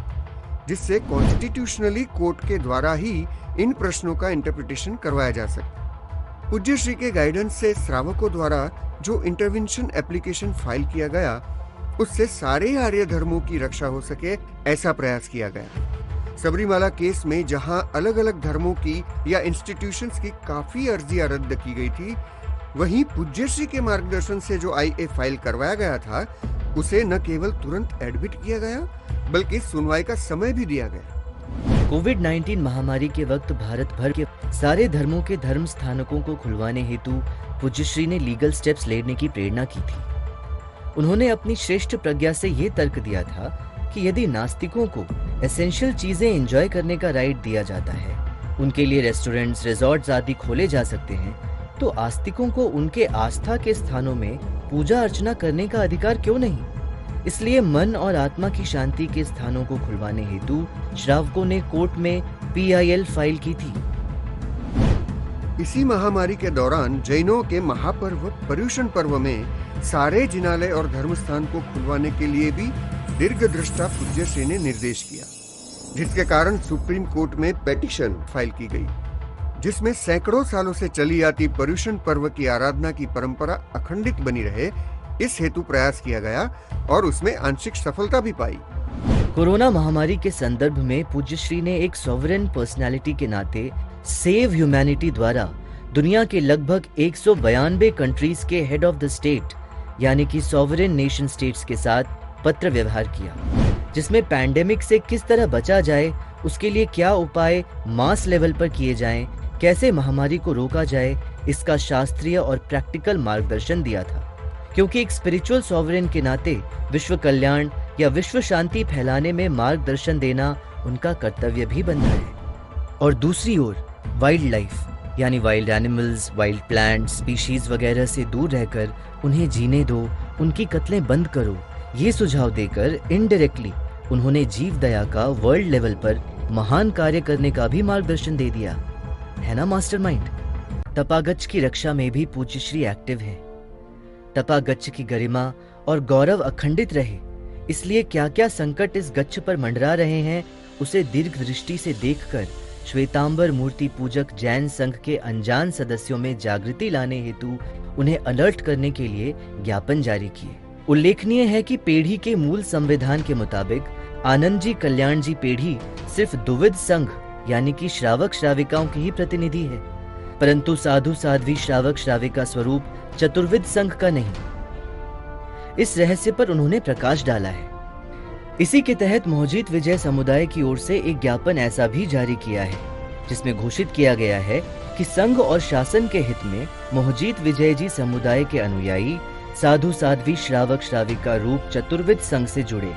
जिससे कॉन्स्टिट्यूशनली कोर्ट के द्वारा ही इन प्रश्नों का इंटरप्रिटेशन करवाया जा सकता। पूज्य श्री के गाइडेंस से श्रावकों द्वारा जो इंटरवेंशन एप्लीकेशन फाइल किया गया उससे सारे आर्य धर्मों की रक्षा हो सके ऐसा प्रयास किया गया। सबरीमाला केस में जहां अलग अलग धर्मों की या इंस्टीट्यूशंस की काफी अर्जियां रद्द की गई थी, वहीं पूज्य श्री के मार्गदर्शन से जो IA फाइल करवाया गया था उसे न केवल तुरंत एडमिट किया गया बल्कि सुनवाई का समय भी दिया गया।
कोविड-19 महामारी के वक्त भारत भर के सारे धर्मों के धर्म स्थानकों को खुलवाने हेतु पूज्य श्री ने लीगल स्टेप्स लेने की प्रेरणा की थी। उन्होंने अपनी श्रेष्ठ प्रज्ञा से ये तर्क दिया था कि यदि नास्तिकों को एसेंशियल चीजें एंजॉय करने का राइट दिया जाता है, उनके लिए रेस्टोरेंट्स, रिजॉर्ट्स आदि खोले जा सकते हैं, तो आस्तिकों को उनके आस्था के स्थानों में पूजा अर्चना करने का अधिकार क्यों नहीं? इसलिए मन और आत्मा की शांति के स्थानों को खुलवाने हेतु श्रावकों ने कोर्ट में PIL फाइल की थी।
इसी महामारी के दौरान जैनों के महापर्व पर्युषण पर्व में सारे जिनालय और धर्मस्थान को खुलवाने के लिए भी दीर्घदृष्टा पूज्यश्री ने निर्देश किया, जिसके कारण सुप्रीम कोर्ट में पेटिशन फाइल की गई, जिसमें सैकड़ों सालों से चली आती पर्युषण पर्व की आराधना की परंपरा अखंडित बनी रहे, इस हेतु प्रयास किया गया और उसमें आंशिक सफलता भी पाई।
कोरोना महामारी के संदर्भ में पूज्यश्री ने एक सॉवरेन पर्सनालिटी के नाते सेव ह्यूमैनिटी द्वारा दुनिया के लगभग 192 कंट्रीज के हेड ऑफ द स्टेट यानी कि सॉवरेन नेशन स्टेट्स के साथ पत्र व्यवहार किया, जिसमें पैंडेमिक से किस तरह बचा जाए, उसके लिए क्या उपाय मास लेवल पर किए जाएं, कैसे महामारी को रोका जाए, इसका शास्त्रीय और प्रैक्टिकल मार्गदर्शन दिया था। क्योंकि एक स्पिरिचुअल सॉवरेन के नाते विश्व कल्याण या विश्व शांति फैलाने में मार्गदर्शन देना उनका कर्तव्य भी बनता है। और दूसरी ओर वाइल्ड लाइफ यानी wild animals, wild plant, species वगैरह से दूर रहकर उन्हें जीने दो, उनकी कत्लें बंद करो, ये सुझाव देकर इनडायरेक्टली उन्होंने जीव दया का वर्ल्ड लेवल पर महान कार्य करने का भी मार्गदर्शन दे दिया है ना मास्टरमाइंड। तपागच्छ की रक्षा में भी पूज्यश्री एक्टिव है। तपागच्छ की गरिमा और गौरव अखंडित रहे, इसलिए क्या क्या संकट इस गच्छ पर मंडरा रहे हैं उसे दीर्घ दृष्टि से देखकर श्वेतांबर मूर्ति पूजक जैन संघ के अनजान सदस्यों में जागृति लाने हेतु उन्हें अलर्ट करने के लिए ज्ञापन जारी किए। उल्लेखनीय है कि पेढ़ी के मूल संविधान के मुताबिक आनंद जी कल्याण जी पेढ़ी सिर्फ द्विविध संघ यानी कि श्रावक श्राविकाओं की ही प्रतिनिधि है, परंतु साधु साध्वी श्रावक श्राविका स्वरूप चतुर्विध संघ का नहीं। इस रहस्य पर उन्होंने प्रकाश डाला है। इसी के तहत मोहजीत विजय समुदाय की ओर से एक ज्ञापन ऐसा भी जारी किया है, जिसमें घोषित किया गया है कि संघ और शासन के हित में मोहजीत विजय जी समुदाय के अनुयायी साधु साध्वी श्रावक श्राविका रूप चतुर्विध संघ से जुड़े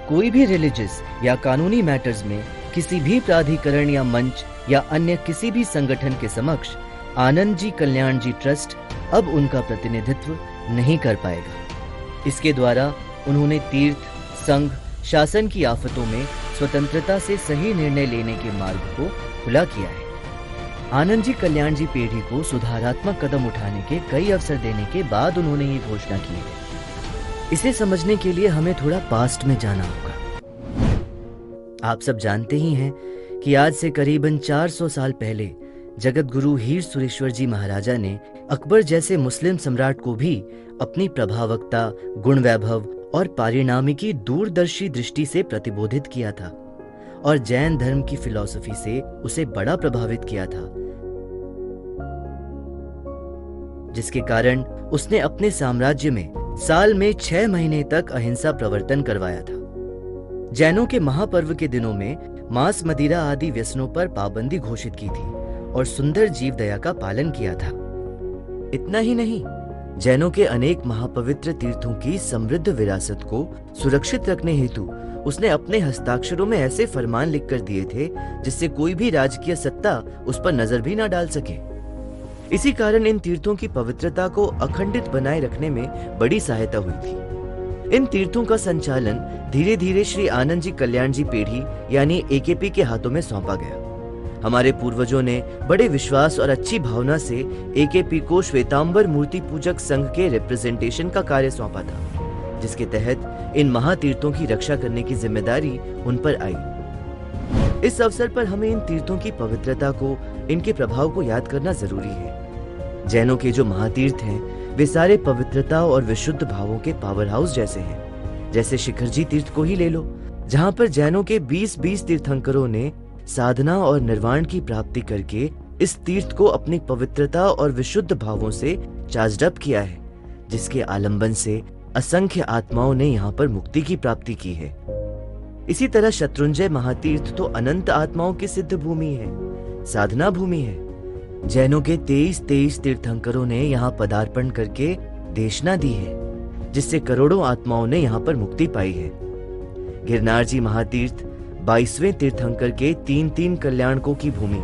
कोई भी रिलीजियस या कानूनी मैटर्स में किसी भी प्राधिकरण या मंच या अन्य किसी भी संगठन के समक्ष आनंद जी कल्याण जी ट्रस्ट अब उनका प्रतिनिधित्व नहीं कर पाएगा। इसके द्वारा उन्होंने तीर्थ, संघ, शासन की आफतों में स्वतंत्रता से सही निर्णय लेने के मार्ग को खुला किया है। आनंद जी कल्याण जी पेढ़ी को सुधारात्मक कदम उठाने के कई अवसर देने के बाद उन्होंने ये घोषणा की है। इसे समझने के लिए हमें थोड़ा पास्ट में जाना होगा। आप सब जानते ही हैं कि आज से करीबन 400 साल पहले जगत गुरु हीर सुरेश्वर जी महाराजा ने अकबर जैसे मुस्लिम सम्राट को भी अपनी प्रभावकता, गुण वैभव और पारिणामिकी दूरदर्शी दृष्टि से प्रतिबोधित किया था और जैन धर्म की फिलॉसफी से उसे बड़ा प्रभावित किया था, जिसके कारण उसने अपने साम्राज्य में साल में 6 महीने तक अहिंसा प्रवर्तन करवाया था। जैनों के महापर्व के दिनों में मांस, मदिरा आदि व्यसनों पर पाबंदी घोषित की थी और सुंदर जीव दया का पालन किया था। इतना ही नहीं, जैनों के अनेक महापवित्र तीर्थों की समृद्ध विरासत को सुरक्षित रखने हेतु उसने अपने हस्ताक्षरों में ऐसे फरमान लिखकर दिए थे जिससे कोई भी राजकीय सत्ता उस पर नजर भी ना डाल सके। इसी कारण इन तीर्थों की पवित्रता को अखंडित बनाए रखने में बड़ी सहायता हुई थी। इन तीर्थों का संचालन धीरे धीरे श्री आनंद जी कल्याण जी पेढ़ी यानी AKP के हाथों में सौंपा गया। हमारे पूर्वजों ने बड़े विश्वास और अच्छी भावना से AKP को श्वेतांबर मूर्ति पूजक संघ के रिप्रेजेंटेशन का कार्य सौंपा था, जिसके तहत इन महातीर्थों की रक्षा करने की जिम्मेदारी उन पर आई। इस अवसर पर हमें इन तीर्थों की पवित्रता को, इनके प्रभाव को याद करना जरूरी है। जैनों के जो महातीर्थ हैं वे सारे पवित्रता और विशुद्ध भावों के पावर हाउस जैसे हैं। जैसे शिखरजी तीर्थ को ही ले लो, जहाँ पर जैनों के 20-20 तीर्थंकरों ने साधना और निर्वाण की प्राप्ति करके इस तीर्थ को अपनी पवित्रता और विशुद्ध भावों से चार्ज्ड अप किया है, जिसके आलंबन से असंख्य आत्माओं ने यहाँ पर मुक्ति की प्राप्ति की है। इसी तरह शत्रुंजय महातीर्थ तो अनंत आत्माओं की सिद्ध भूमि है, साधना भूमि है। जैनों के 23 तीर्थंकरों ने यहाँ पदार्पण करके देशना दी है, जिससे करोड़ों आत्माओं ने यहाँ पर मुक्ति पाई है। गिरनार जी महातीर्थ 22वें तीर्थंकर के 3 कल्याणकों की भूमि।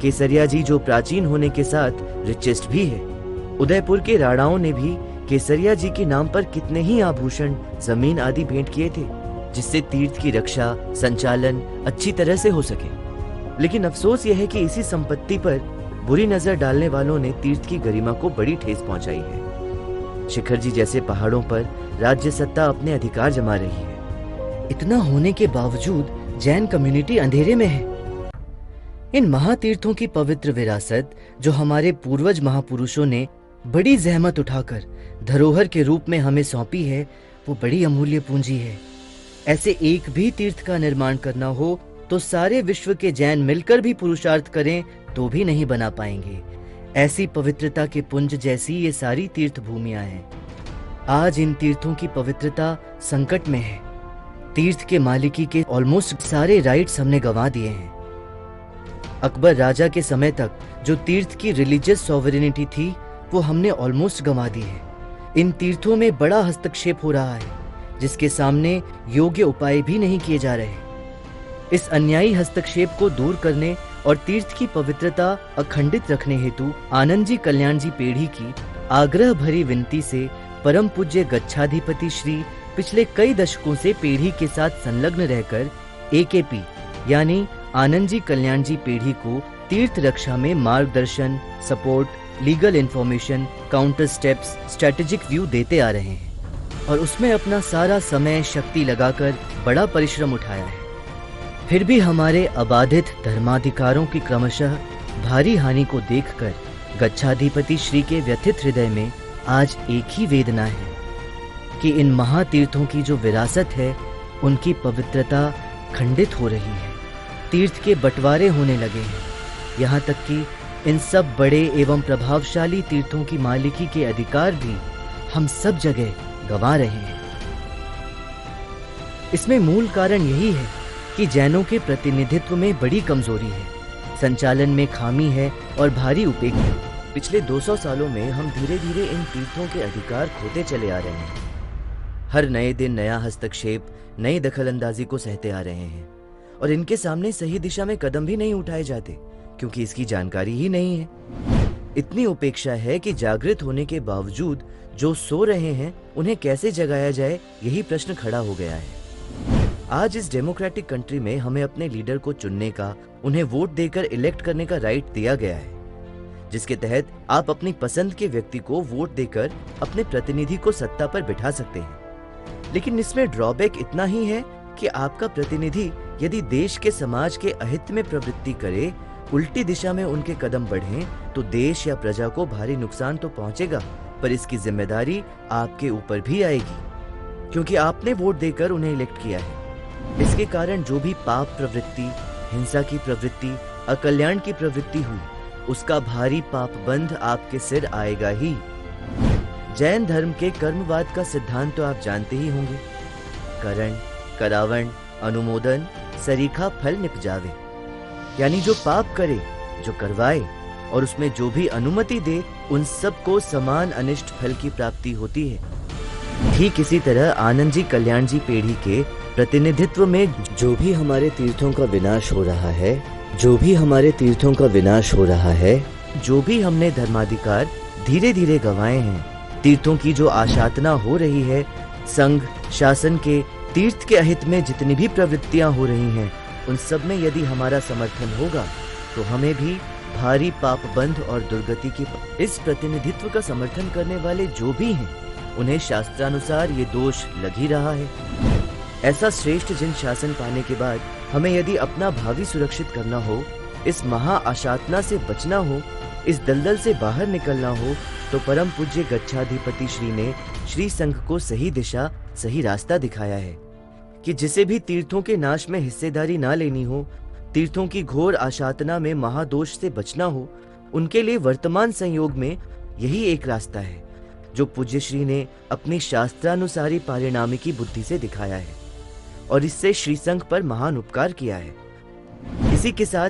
केसरिया जी जो प्राचीन होने के साथ रिचेस्ट भी है। उदयपुर के राणाओं ने भी केसरिया जी के नाम पर कितने ही आभूषण, जमीन आदि भेंट किए थे, जिससे तीर्थ की रक्षा, संचालन अच्छी तरह से हो सके। लेकिन अफसोस यह है कि इसी संपत्ति पर बुरी नजर डालने वालों ने तीर्थ की गरिमा को बड़ी ठेस पहुंचाई है। शिखर जी जैसे पहाड़ों पर राज्य सत्ता अपने अधिकार जमा रही है। इतना होने के बावजूद जैन कम्युनिटी अंधेरे में है। इन महातीर्थों की पवित्र विरासत जो हमारे पूर्वज महापुरुषों ने बड़ी जहमत उठाकर धरोहर के रूप में हमें सौंपी है, वो बड़ी अमूल्य पूंजी है। ऐसे एक भी तीर्थ का निर्माण करना हो तो सारे विश्व के जैन मिलकर भी पुरुषार्थ करें तो भी नहीं बना पाएंगे। ऐसी पवित्रता के पुंज जैसी ये सारी तीर्थ भूमियां हैं। आज इन तीर्थों की पवित्रता संकट में है। तीर्थ के मालिकी के ऑलमोस्ट सारे राइट्स हमने गंवा दिए हैं। अकबर राजा के समय तक जो तीर्थ की रिलीजियस सॉवरेनिटी थी वो हमने ऑलमोस्ट गंवा दी है। इन तीर्थों में बड़ा हस्तक्षेप हो रहा है, जिसके सामने योग्य उपाय भी नहीं किए जा रहे। इस अन्यायी हस्तक्षेप को दूर करने और तीर्थ की पवित्रता अखंडित रखने हेतु आनंद जी कल्याण जी पेढ़ी की आग्रह भरी विनती से परम पूज्य गच्छाधिपति श्री पिछले कई दशकों से पेढ़ी के साथ संलग्न रहकर AKP यानी आनंद जी कल्याण जी पेढ़ी को तीर्थ रक्षा में मार्गदर्शन, support, legal information, counter steps, strategic view देते आ रहे हैं और उसमें अपना सारा समय शक्ति लगाकर बड़ा परिश्रम उठाया है। फिर भी हमारे अबाधित धर्माधिकारों की क्रमशः भारी हानि को देखकर गच्छाधिपति श्री के व्यथित हृदय में आज एक ही वेदना है कि इन महातीर्थों की जो विरासत है उनकी पवित्रता खंडित हो रही है। तीर्थ के बंटवारे होने लगे हैं। यहाँ तक कि इन सब बड़े एवं प्रभावशाली तीर्थों की मालिकी के अधिकार भी हम सब जगह गंवा रहे हैं। इसमें मूल कारण यही है कि जैनों के प्रतिनिधित्व में बड़ी कमजोरी है, संचालन में खामी है और भारी उपेक्षा। पिछले 200 सालों में हम धीरे धीरे इन तीर्थों के अधिकार खोते चले आ रहे हैं। हर नए दिन नया हस्तक्षेप, नई दखलंदाजी को सहते आ रहे हैं और इनके सामने सही दिशा में कदम भी नहीं उठाए जाते क्योंकि इसकी जानकारी ही नहीं है। इतनी उपेक्षा है कि जागृत होने के बावजूद जो सो रहे हैं उन्हें कैसे जगाया जाए, यही प्रश्न खड़ा हो गया है। आज इस डेमोक्रेटिक कंट्री में हमें अपने लीडर को चुनने का, उन्हें वोट देकर इलेक्ट करने का राइट दिया गया है, जिसके तहत आप अपनी पसंद के व्यक्ति को वोट देकर अपने प्रतिनिधि को सत्ता पर बिठा सकते हैं। लेकिन इसमें ड्रॉबैक इतना ही है कि आपका प्रतिनिधि यदि देश के समाज के अहित में प्रवृत्ति करे, उल्टी दिशा में उनके कदम बढ़ें, तो देश या प्रजा को भारी नुकसान तो पहुंचेगा, पर इसकी जिम्मेदारी आपके ऊपर भी आएगी क्योंकि आपने वोट देकर उन्हें इलेक्ट किया है। इसके कारण जो भी पाप प्रवृत्ति, हिंसा की प्रवृत्ति, अकल्याण की प्रवृत्ति हुई, उसका भारी पाप बंध आपके सिर आएगा ही। जैन धर्म के कर्मवाद का सिद्धांत तो आप जानते ही होंगे। करण, करावण, अनुमोदन, सरीखा फल निपजावे। यानी जो पाप करे, जो करवाए और उसमें जो भी अनुमति दे, उन सबको समान अनिष्ट फल की प्राप्ति होती है। ठीक इसी तरह आनंद जी कल्याण जी पेढ़ी के प्रतिनिधित्व में जो भी हमारे तीर्थों का विनाश हो रहा है, जो भी हमने धर्माधिकार धीरे धीरे गंवाए हैं, तीर्थों की जो आशातना हो रही है, संघ शासन के तीर्थ के अहित में जितनी भी प्रवृत्तियां हो रही हैं, उन सब में यदि हमारा समर्थन होगा तो हमें भी भारी पाप बंध और दुर्गति की। इस प्रतिनिधित्व का समर्थन करने वाले जो भी हैं, उन्हें शास्त्रानुसार ये दोष लग ही रहा है। ऐसा श्रेष्ठ जिन शासन पाने के बाद हमें यदि अपना भावी सुरक्षित करना हो, इस महा आशातना से बचना हो, इस दलदल से बाहर निकलना हो, तो परम पूज्य गच्छाधिपति श्री ने श्री संघ को सही दिशा, सही रास्ता दिखाया है कि जिसे भी तीर्थों के नाश में हिस्सेदारी ना लेनी हो, तीर्थों की घोर आशातना में महादोष से बचना हो, उनके लिए वर्तमान संयोग में यही एक रास्ता है जो पूज्य श्री ने अपनी शास्त्रानुसारी पारिणामिकी बुद्धि से दिखाया है और इससे श्री संघ पर महान उपकार किया है। इसी के साथ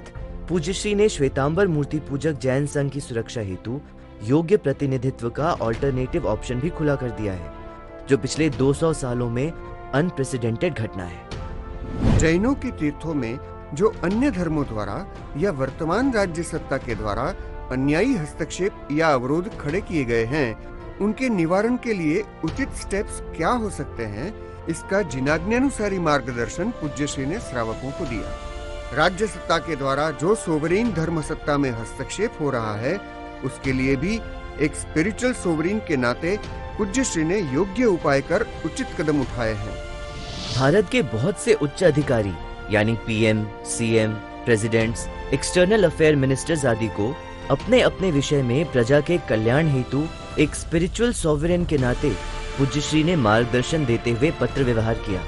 पूज्य श्री ने श्वेतांबर मूर्ति पूजक जैन संघ की सुरक्षा हेतु योग्य प्रतिनिधित्व का ऑल्टरनेटिव ऑप्शन भी खुला कर दिया है, जो पिछले 200 सालों में अनप्रेसिडेंटेड घटना है।
जैनों के तीर्थों में जो अन्य धर्मों द्वारा या वर्तमान राज्य सत्ता के द्वारा अन्यायी हस्तक्षेप या अवरोध खड़े किए गए हैं, उनके निवारण के लिए उचित स्टेप्स क्या हो सकते हैं, इसका जिनाज्ञानुसारी मार्गदर्शन पूज्य श्री ने श्रावकों को दिया। राज्य सत्ता के द्वारा जो सोवरेन धर्म सत्ता में हस्तक्षेप हो रहा है, उसके लिए भी एक स्पिरिचुअल सोवरेन के नाते पूज्य श्री ने योग्य उपाय कर उचित कदम उठाए हैं।
भारत के बहुत से उच्च अधिकारी यानी PM, CM, presidents, external affair ministers आदि को अपने अपने विषय में प्रजा के कल्याण हेतु एक स्पिरिचुअल सॉवरेन के नाते पूज्य श्री ने मार्गदर्शन देते हुए पत्र व्यवहार किया।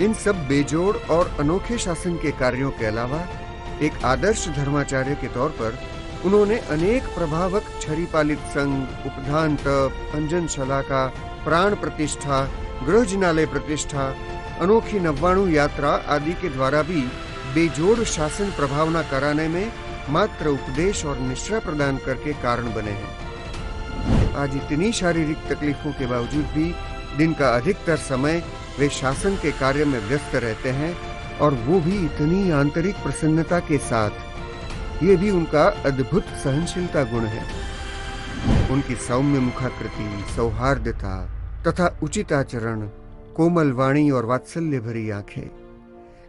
इन सब बेजोड़ और अनोखे शासन के कार्यों के अलावा एक आदर्श धर्माचार्य के तौर पर उन्होंने अनेक प्रभावक छरी पालित संघ, उपधान तप, अंजन शलाका, प्राण प्रतिष्ठा, गृह जिनालय प्रतिष्ठा, अनोखी 99 यात्रा आदि के द्वारा भी बेजोड़ शासन प्रभावना कराने में मात्र उपदेश और निश्चय प्रदान करके कारण बने हैं। आज इतनी शारीरिक तकलीफों के बावजूद भी दिन का अधिकतर समय वे शासन के कार्य में व्यस्त रहते हैं, और वो भी इतनी आंतरिक प्रसन्नता के साथ। ये भी उनका अद्भुत सहनशीलता गुण है। उनकी सौम्य मुखाकृति, सौहार्दता तथा उचित आचरण, कोमल वाणी और वात्सल्य भरी आंखें,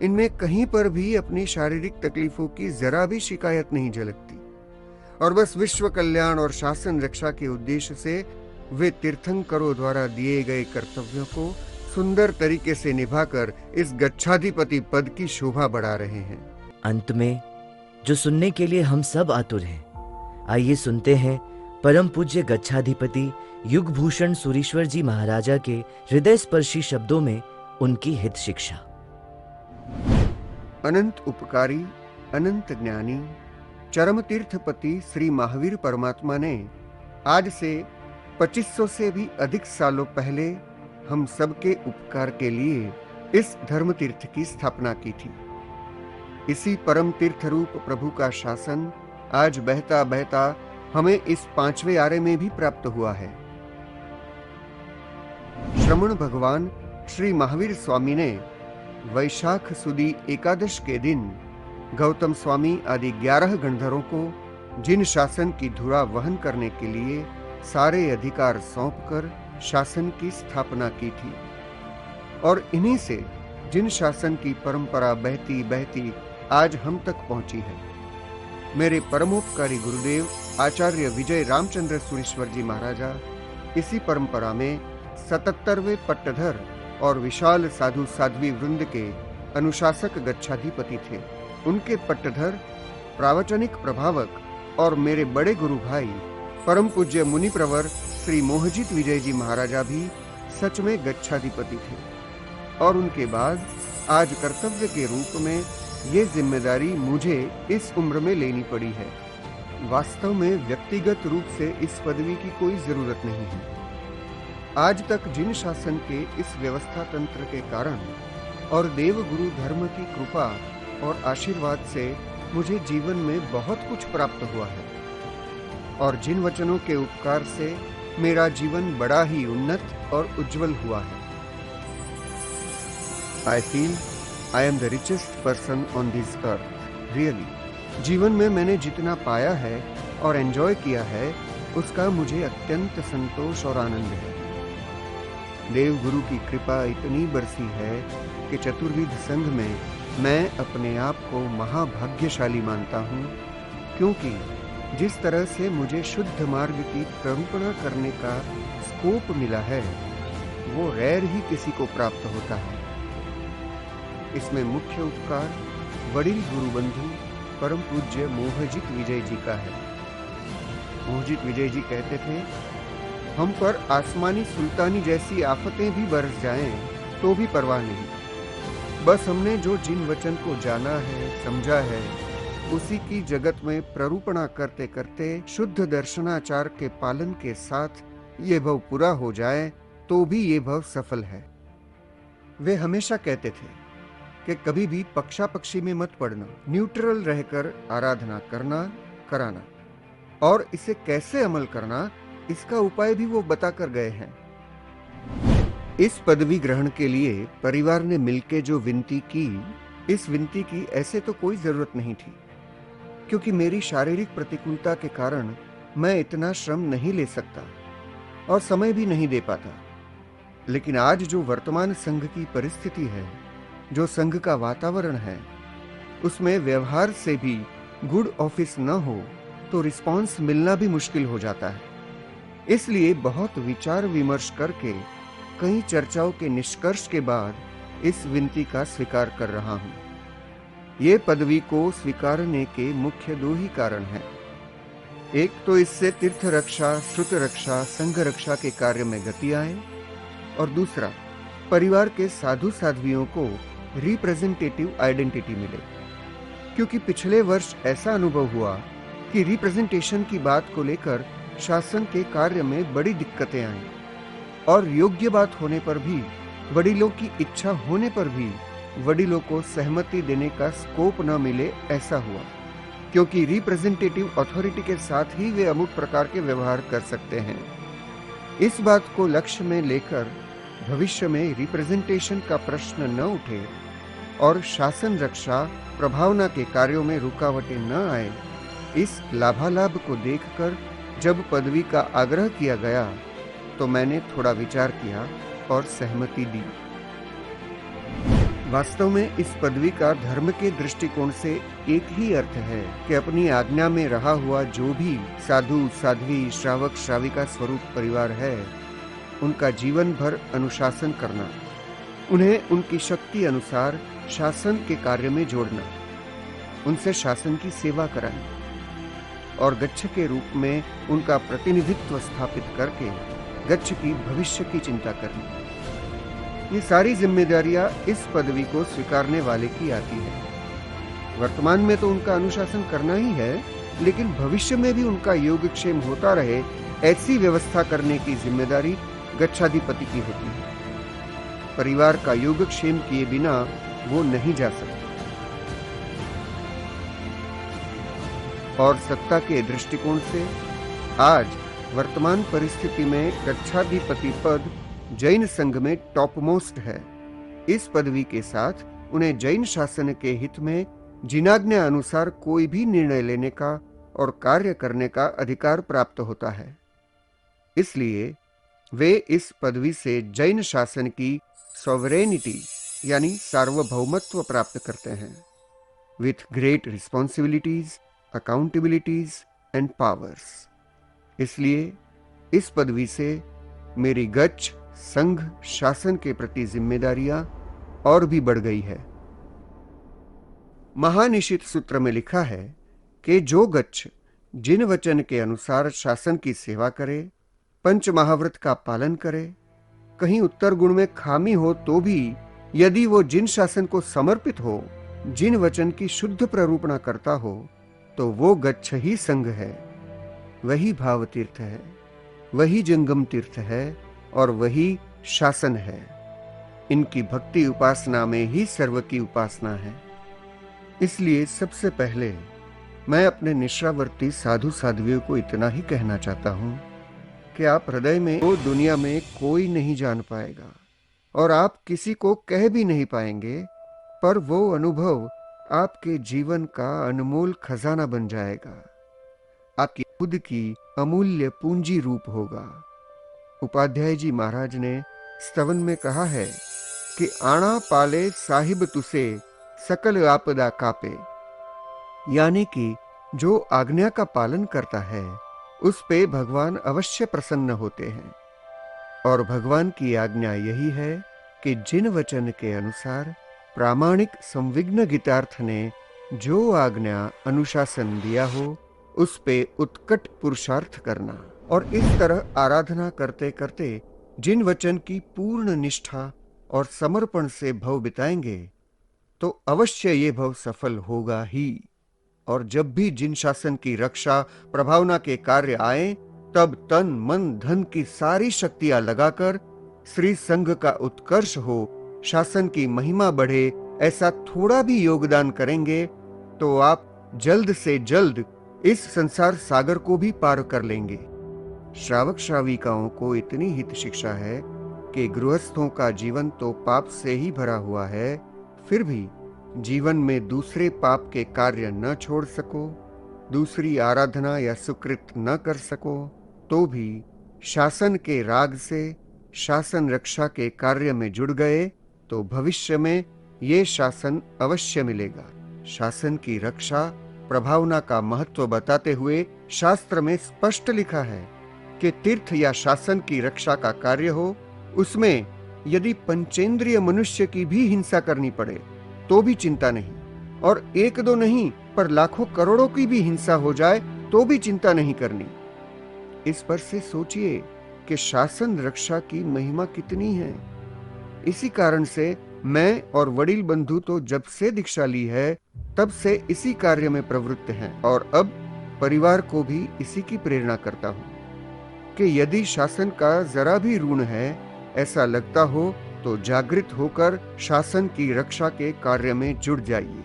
इनमें कहीं पर भी अपनी शारीरिक तकलीफों की जरा भी शिकायत नहीं झलकती, और बस विश्व कल्याण और शासन रक्षा के उद्देश्य से वे तीर्थंकरों द्वारा दिए गए कर्तव्यों को सुंदर तरीके से निभाकर इस गच्छाधिपति पद की शोभा बढ़ा रहे हैं।
अंत में जो सुनने के लिए हम सब आतुर हैं, आइए सुनते हैं परम पूज्य गच्छाधिपति युग भूषण सूरीश्वर जी महाराजा के हृदय स्पर्शी शब्दों में उनकी हित शिक्षा।
अनंत उपकारी, अनंत ज्ञानी, चरम तीर्थपति श्री महावीर परमात्मा ने आज से 2500 से भी अधिक सालों पहले हम सबके उपकार के लिए इस धर्म तीर्थ की स्थापना की थी। इसी परम तीर्थ रूप प्रभु का शासन आज बहता बहता हमें इस 5वें आरे में भी प्राप्त हुआ है। श्रमण भगवान श्री महावीर स्वामी ने वैशाख सुदी एकादश के दिन गौतम स्वामी आदि 11 गणधरों को जिन शासन की धुरा वहन करने के लिए सारे अधिकार सौंपकर शासन की स्थापना की थी, और इन्हीं से जिन शासन की परंपरा बहती बहती आज हम तक पहुंची है। मेरे परमोपकारी गुरुदेव आचार्य विजय रामचंद्र सूरीश्वर जी महाराजा इसी परंपरा में 77वें पट्टधर और विशाल साधु साध्वी वृंद के अनुशासक गच्छाधिपति थे। उनके पट्टधर, प्रावचनिक प्रभावक और मेरे बड़े गुरु भाई परम पूज्य मुनि प्रवर श्री मोहजित विजय जी महाराजा भी सच में गच्छाधिपति थे, और उनके बाद आज कर्तव्य के रूप में ये जिम्मेदारी मुझे इस उम्र में लेनी पड़ी है। वास्तव में व्यक्तिगत रूप से इस पदवी की कोई जरूरत नहीं है। आज तक जिन शासन के इस व्यवस्था तंत्र के कारण और देवगुरु धर्म की कृपा और आशीर्वाद से मुझे जीवन में बहुत कुछ प्राप्त हुआ है, और जिन वचनों के उपकार से मेरा जीवन बड़ा ही उन्नत और उज्जवल हुआ है। I feel I am the richest person on this earth, really. जीवन में मैंने जितना पाया है और एंजॉय किया है, उसका मुझे अत्यंत संतोष और आनंद है। देव गुरु की कृपा इतनी बरसी है कि चतुर्विध संघ में मैं अपने आप को महाभाग्यशाली मानता हूँ, क्योंकि जिस तरह से मुझे शुद्ध मार्ग की प्ररूपणा करने का स्कोप मिला है, वो रैर ही किसी को प्राप्त होता है। इसमें मुख्य उपकार वडिल गुरु बंधु परम पूज्य मोहजित विजय जी का है। मोहजित विजय जी कहते थे, हम पर आसमानी सुल्तानी जैसी आफतें भी बरस जाएं तो भी परवाह नहीं, बस हमने जो जिन वचन को जाना है, समझा है, उसी की जगत में प्ररूपणा करते करते शुद्ध दर्शनाचार के पालन के साथ ये भव पूरा हो जाए तो भी ये भव सफल है। वे हमेशा कहते थे कि कभी भी पक्षा पक्षी में मत पड़ना, न्यूट्रल रहकर आराधना करना, कराना, और इसे कैसे अमल करना, इसका उपाय भी वो बताकर गए हैं। इस पदवी ग्रहण के लिए परिवार ने मिलकर जो विनती की, इस विनती की ऐसे तो कोई जरूरत नहीं थी, क्योंकि मेरी शारीरिक प्रतिकूलता के कारण मैं इतना श्रम नहीं ले सकता। और समय भी नहीं दे पाता। लेकिन आज जो वर्तमान संघ की परिस्थिति है, जो संघ का वातावरण है, उसमें व्यवहार से भी गुड ऑफिस न हो तो रिस्पांस मिलना भी मुश्किल हो जाता है। इसलिए बहुत विचार विमर्श करके कई चर्चाओं के निष्कर्ष के बाद इस विनती का स्वीकार कर रहा हूं। ये पदवी को स्वीकारने के मुख्य दो ही कारण हैं। एक तो इससे तीर्थ रक्षा, श्रुत रक्षा, संघ रक्षा के कार्य में गति आए, और दूसरा परिवार के साधु साध्वियों को रिप्रेजेंटेटिव आइडेंटिटी मिले। क्योंकि पिछले वर्ष ऐसा अनुभव हुआ कि रिप्रेजेंटेशन की बात को लेकर शासन के कार्य में बड़ी दिक्कतें आईं, और योग्य बात होने पर भी, वडीलों की इच्छा होने पर भी वडीलों को सहमति देने का स्कोप न मिले, ऐसा हुआ। क्योंकि रिप्रेजेंटेटिव अथॉरिटी के साथ ही वे अमुक प्रकार के व्यवहार कर सकते हैं। इस बात को लक्ष्य में लेकर भविष्य में रिप्रेजेंटेशन का प्रश्न न उठे और शासन रक्षा प्रभावना के कार्यों में रुकावटें न आए, इस लाभालाभ को देखकर जब पदवी का आग्रह किया गया तो मैंने थोड़ा विचार किया और सहमति दी। वास्तव में इस पदवी का धर्म के दृष्टिकोण से एक ही अर्थ है कि अपनी आज्ञा में रहा हुआ जो भी साधु साध्वी, श्रावक श्राविका स्वरूप परिवार है, उनका जीवन भर अनुशासन करना, उन्हें उनकी शक्ति अनुसार शासन के कार्य में जोड़ना, उनसे शासन की सेवा कराना और गच्छ के रूप में उनका प्रतिनिधित्व स्थापित करके गच्छ की भविष्य की चिंता करनी। ये सारी जिम्मेदारियां इस पदवी को स्वीकारने वाले की आती है। वर्तमान में तो उनका अनुशासन करना ही है, लेकिन भविष्य में भी उनका योगक्षेम होता रहे, ऐसी व्यवस्था करने की जिम्मेदारी गच्छाधिपति की होती है। परिवार का योगक्षेम किए बिना वो नहीं जा सकता। और सत्ता के दृष्टिकोण से आज वर्तमान परिस्थिति में गच्छाधिपति पद जैन संघ में टॉप मोस्ट है। इस पदवी के साथ उन्हें जैन शासन के हित में जिनाज्ञा अनुसार कोई भी निर्णय लेने का और कार्य करने का अधिकार प्राप्त होता है। इसलिए वे इस पदवी से जैन शासन की सॉवरेनिटी यानी सार्वभौमत्व प्राप्त करते हैं, with great responsibilities, accountabilities and powers. इसलिए इस पदवी से मेरी गच्छ संघ शासन के प्रति जिम्मेदारियां और भी बढ़ गई है। महानिशित सूत्र में लिखा है कि जो गच्छ जिन वचन के अनुसार शासन की सेवा करे, पंच महाव्रत का पालन करे, कहीं उत्तर गुण में खामी हो तो भी यदि वो जिन शासन को समर्पित हो, जिन वचन की शुद्ध प्ररूपणा करता हो, तो वो गच्छ ही संघ है, वही भाव तीर्थ है, वही जंगम तीर्थ है और वही शासन है। इनकी भक्ति उपासना में ही सर्व की उपासना है। इसलिए सबसे पहले मैं अपने निष्ठावर्ती साधु साध्वियों को इतना ही कहना चाहता हूं कि आप हृदय में वो दुनिया में कोई नहीं जान पाएगा और आप किसी को कह भी नहीं पाएंगे, पर वो अनुभव आपके जीवन का अनमोल खजाना बन जाएगा, आपकी खुद की अमूल्य पूंजी रूप होगा। उपाध्याय जी महाराज ने स्तवन में कहा है कि आना पाले साहिब तुसे सकल आपदा कापे, यानी कि जो आज्ञा का पालन करता है उस पे भगवान अवश्य प्रसन्न होते हैं। और भगवान की आज्ञा यही है कि जिन वचन के अनुसार प्रामाणिक संविघ्न गीतार्थ ने जो आज्ञा अनुशासन दिया हो, उस पे उत्कट पुरुषार्थ करना और इस तरह आराधना करते करते जिन वचन की पूर्ण निष्ठा और समर्पण से भव बिताएंगे तो अवश्य ये भव सफल होगा ही। और जब भी जिन शासन की रक्षा प्रभावना के कार्य आए, तब तन मन धन की सारी शक्तियां लगाकर श्री संघ का उत्कर्ष हो, शासन की महिमा बढ़े, ऐसा थोड़ा भी योगदान करेंगे तो आप जल्द से जल्द इस संसार सागर को भी पार कर लेंगे। श्रावक श्राविकाओं को इतनी हित शिक्षा है कि गृहस्थों का जीवन तो पाप से ही भरा हुआ है, फिर भी जीवन में दूसरे पाप के कार्य न छोड़ सको, दूसरी आराधना या सुकृत न कर सको, तो भी शासन के राग से शासन रक्षा के कार्य में जुड़ गए तो भविष्य में ये शासन अवश्य मिलेगा। शासन की रक्षा प्रभावना का महत्व बताते हुए शास्त्र में स्पष्ट लिखा है कि तीर्थ या शासन की रक्षा का कार्य हो, उसमें यदि पंचेंद्रिय मनुष्य की भी हिंसा करनी पड़े तो भी चिंता नहीं, और एक दो नहीं पर लाखों करोड़ों की भी हिंसा हो जाए तो भी चिंता नहीं करनी। इस पर से सोचिए कि शासन रक्षा की महिमा कितनी है। इसी कारण से मैं और वडील बंधु तो जब से दीक्षा ली है तब से इसी कार्य में प्रवृत्त हैं, और अब परिवार को भी इसी की प्रेरणा करता हूं कि यदि शासन का जरा भी ऋण है ऐसा लगता हो तो जागृत होकर शासन की रक्षा के कार्य में जुड़ जाइए।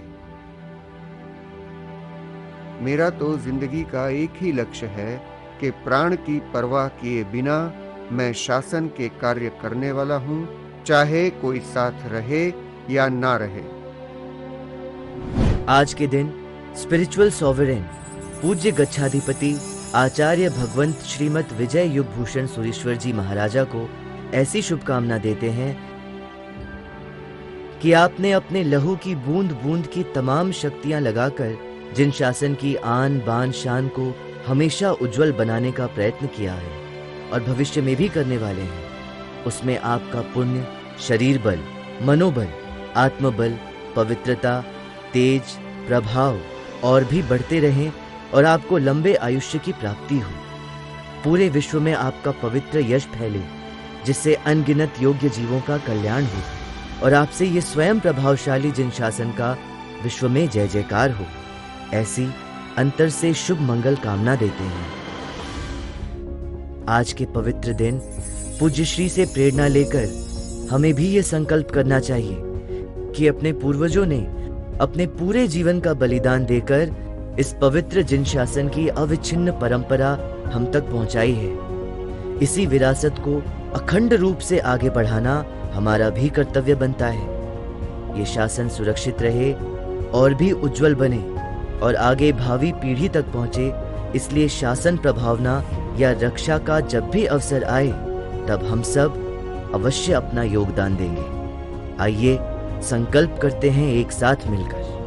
मेरा तो जिंदगी का एक ही लक्ष्य है कि प्राण की परवाह किए बिना मैं शासन के कार्य करने वाला हूं, चाहे कोई साथ रहे या ना रहे।
आज के दिन स्पिरिचुअल सॉवरेन पूज्य गच्छाधिपति आचार्य भगवंत श्रीमत विजय युग भूषण सुरेश्वर जी महाराजा को ऐसी शुभकामना देते हैं कि आपने अपने लहू की बूंद बूंद की तमाम शक्तियां लगाकर जिन शासन की आन बान शान को हमेशा उज्जवल बनाने का प्रयत्न किया है और भविष्य में भी करने वाले हैं, उसमें आपका पुण्य, शरीर बल, मनोबल, आत्मबल, पवित्रता, तेज, प्रभाव और भी बढ़ते रहें और आपको लंबे आयुष्य की प्राप्ति हो। पूरे विश्व में आपका पवित्र यश फैले, जिससे अनगिनत योग्य जीवों का कल्याण हो और आपसे ये स्वयं प्रभावशाली जिन शासन का विश्व में जय जयकार हो। ऐसी अंतर से शुभ मंगल कामना देते हैं। आज के पवित्र दिन पूज्य श्री से प्रेरणा लेकर हमें भी ये संकल्प करना चाहिए कि अपने पूर्वजों ने अपने पूरे जीवन का बलिदान देकर इस पवित्र जिन शासन की अविच्छिन्न परंपरा हम तक पहुंचाई है। इसी विरासत को अखंड रूप से आगे बढ़ाना हमारा भी कर्तव्य बनता है। ये शासन सुरक्षित रहे और भी उज्जवल बने और आगे भावी पीढ़ी तक पहुंचे, इसलिए शासन प्रभावना या रक्षा का जब भी अवसर आए तब हम सब अवश्य अपना योगदान देंगे। आइए संकल्प करते हैं एक साथ मिलकर।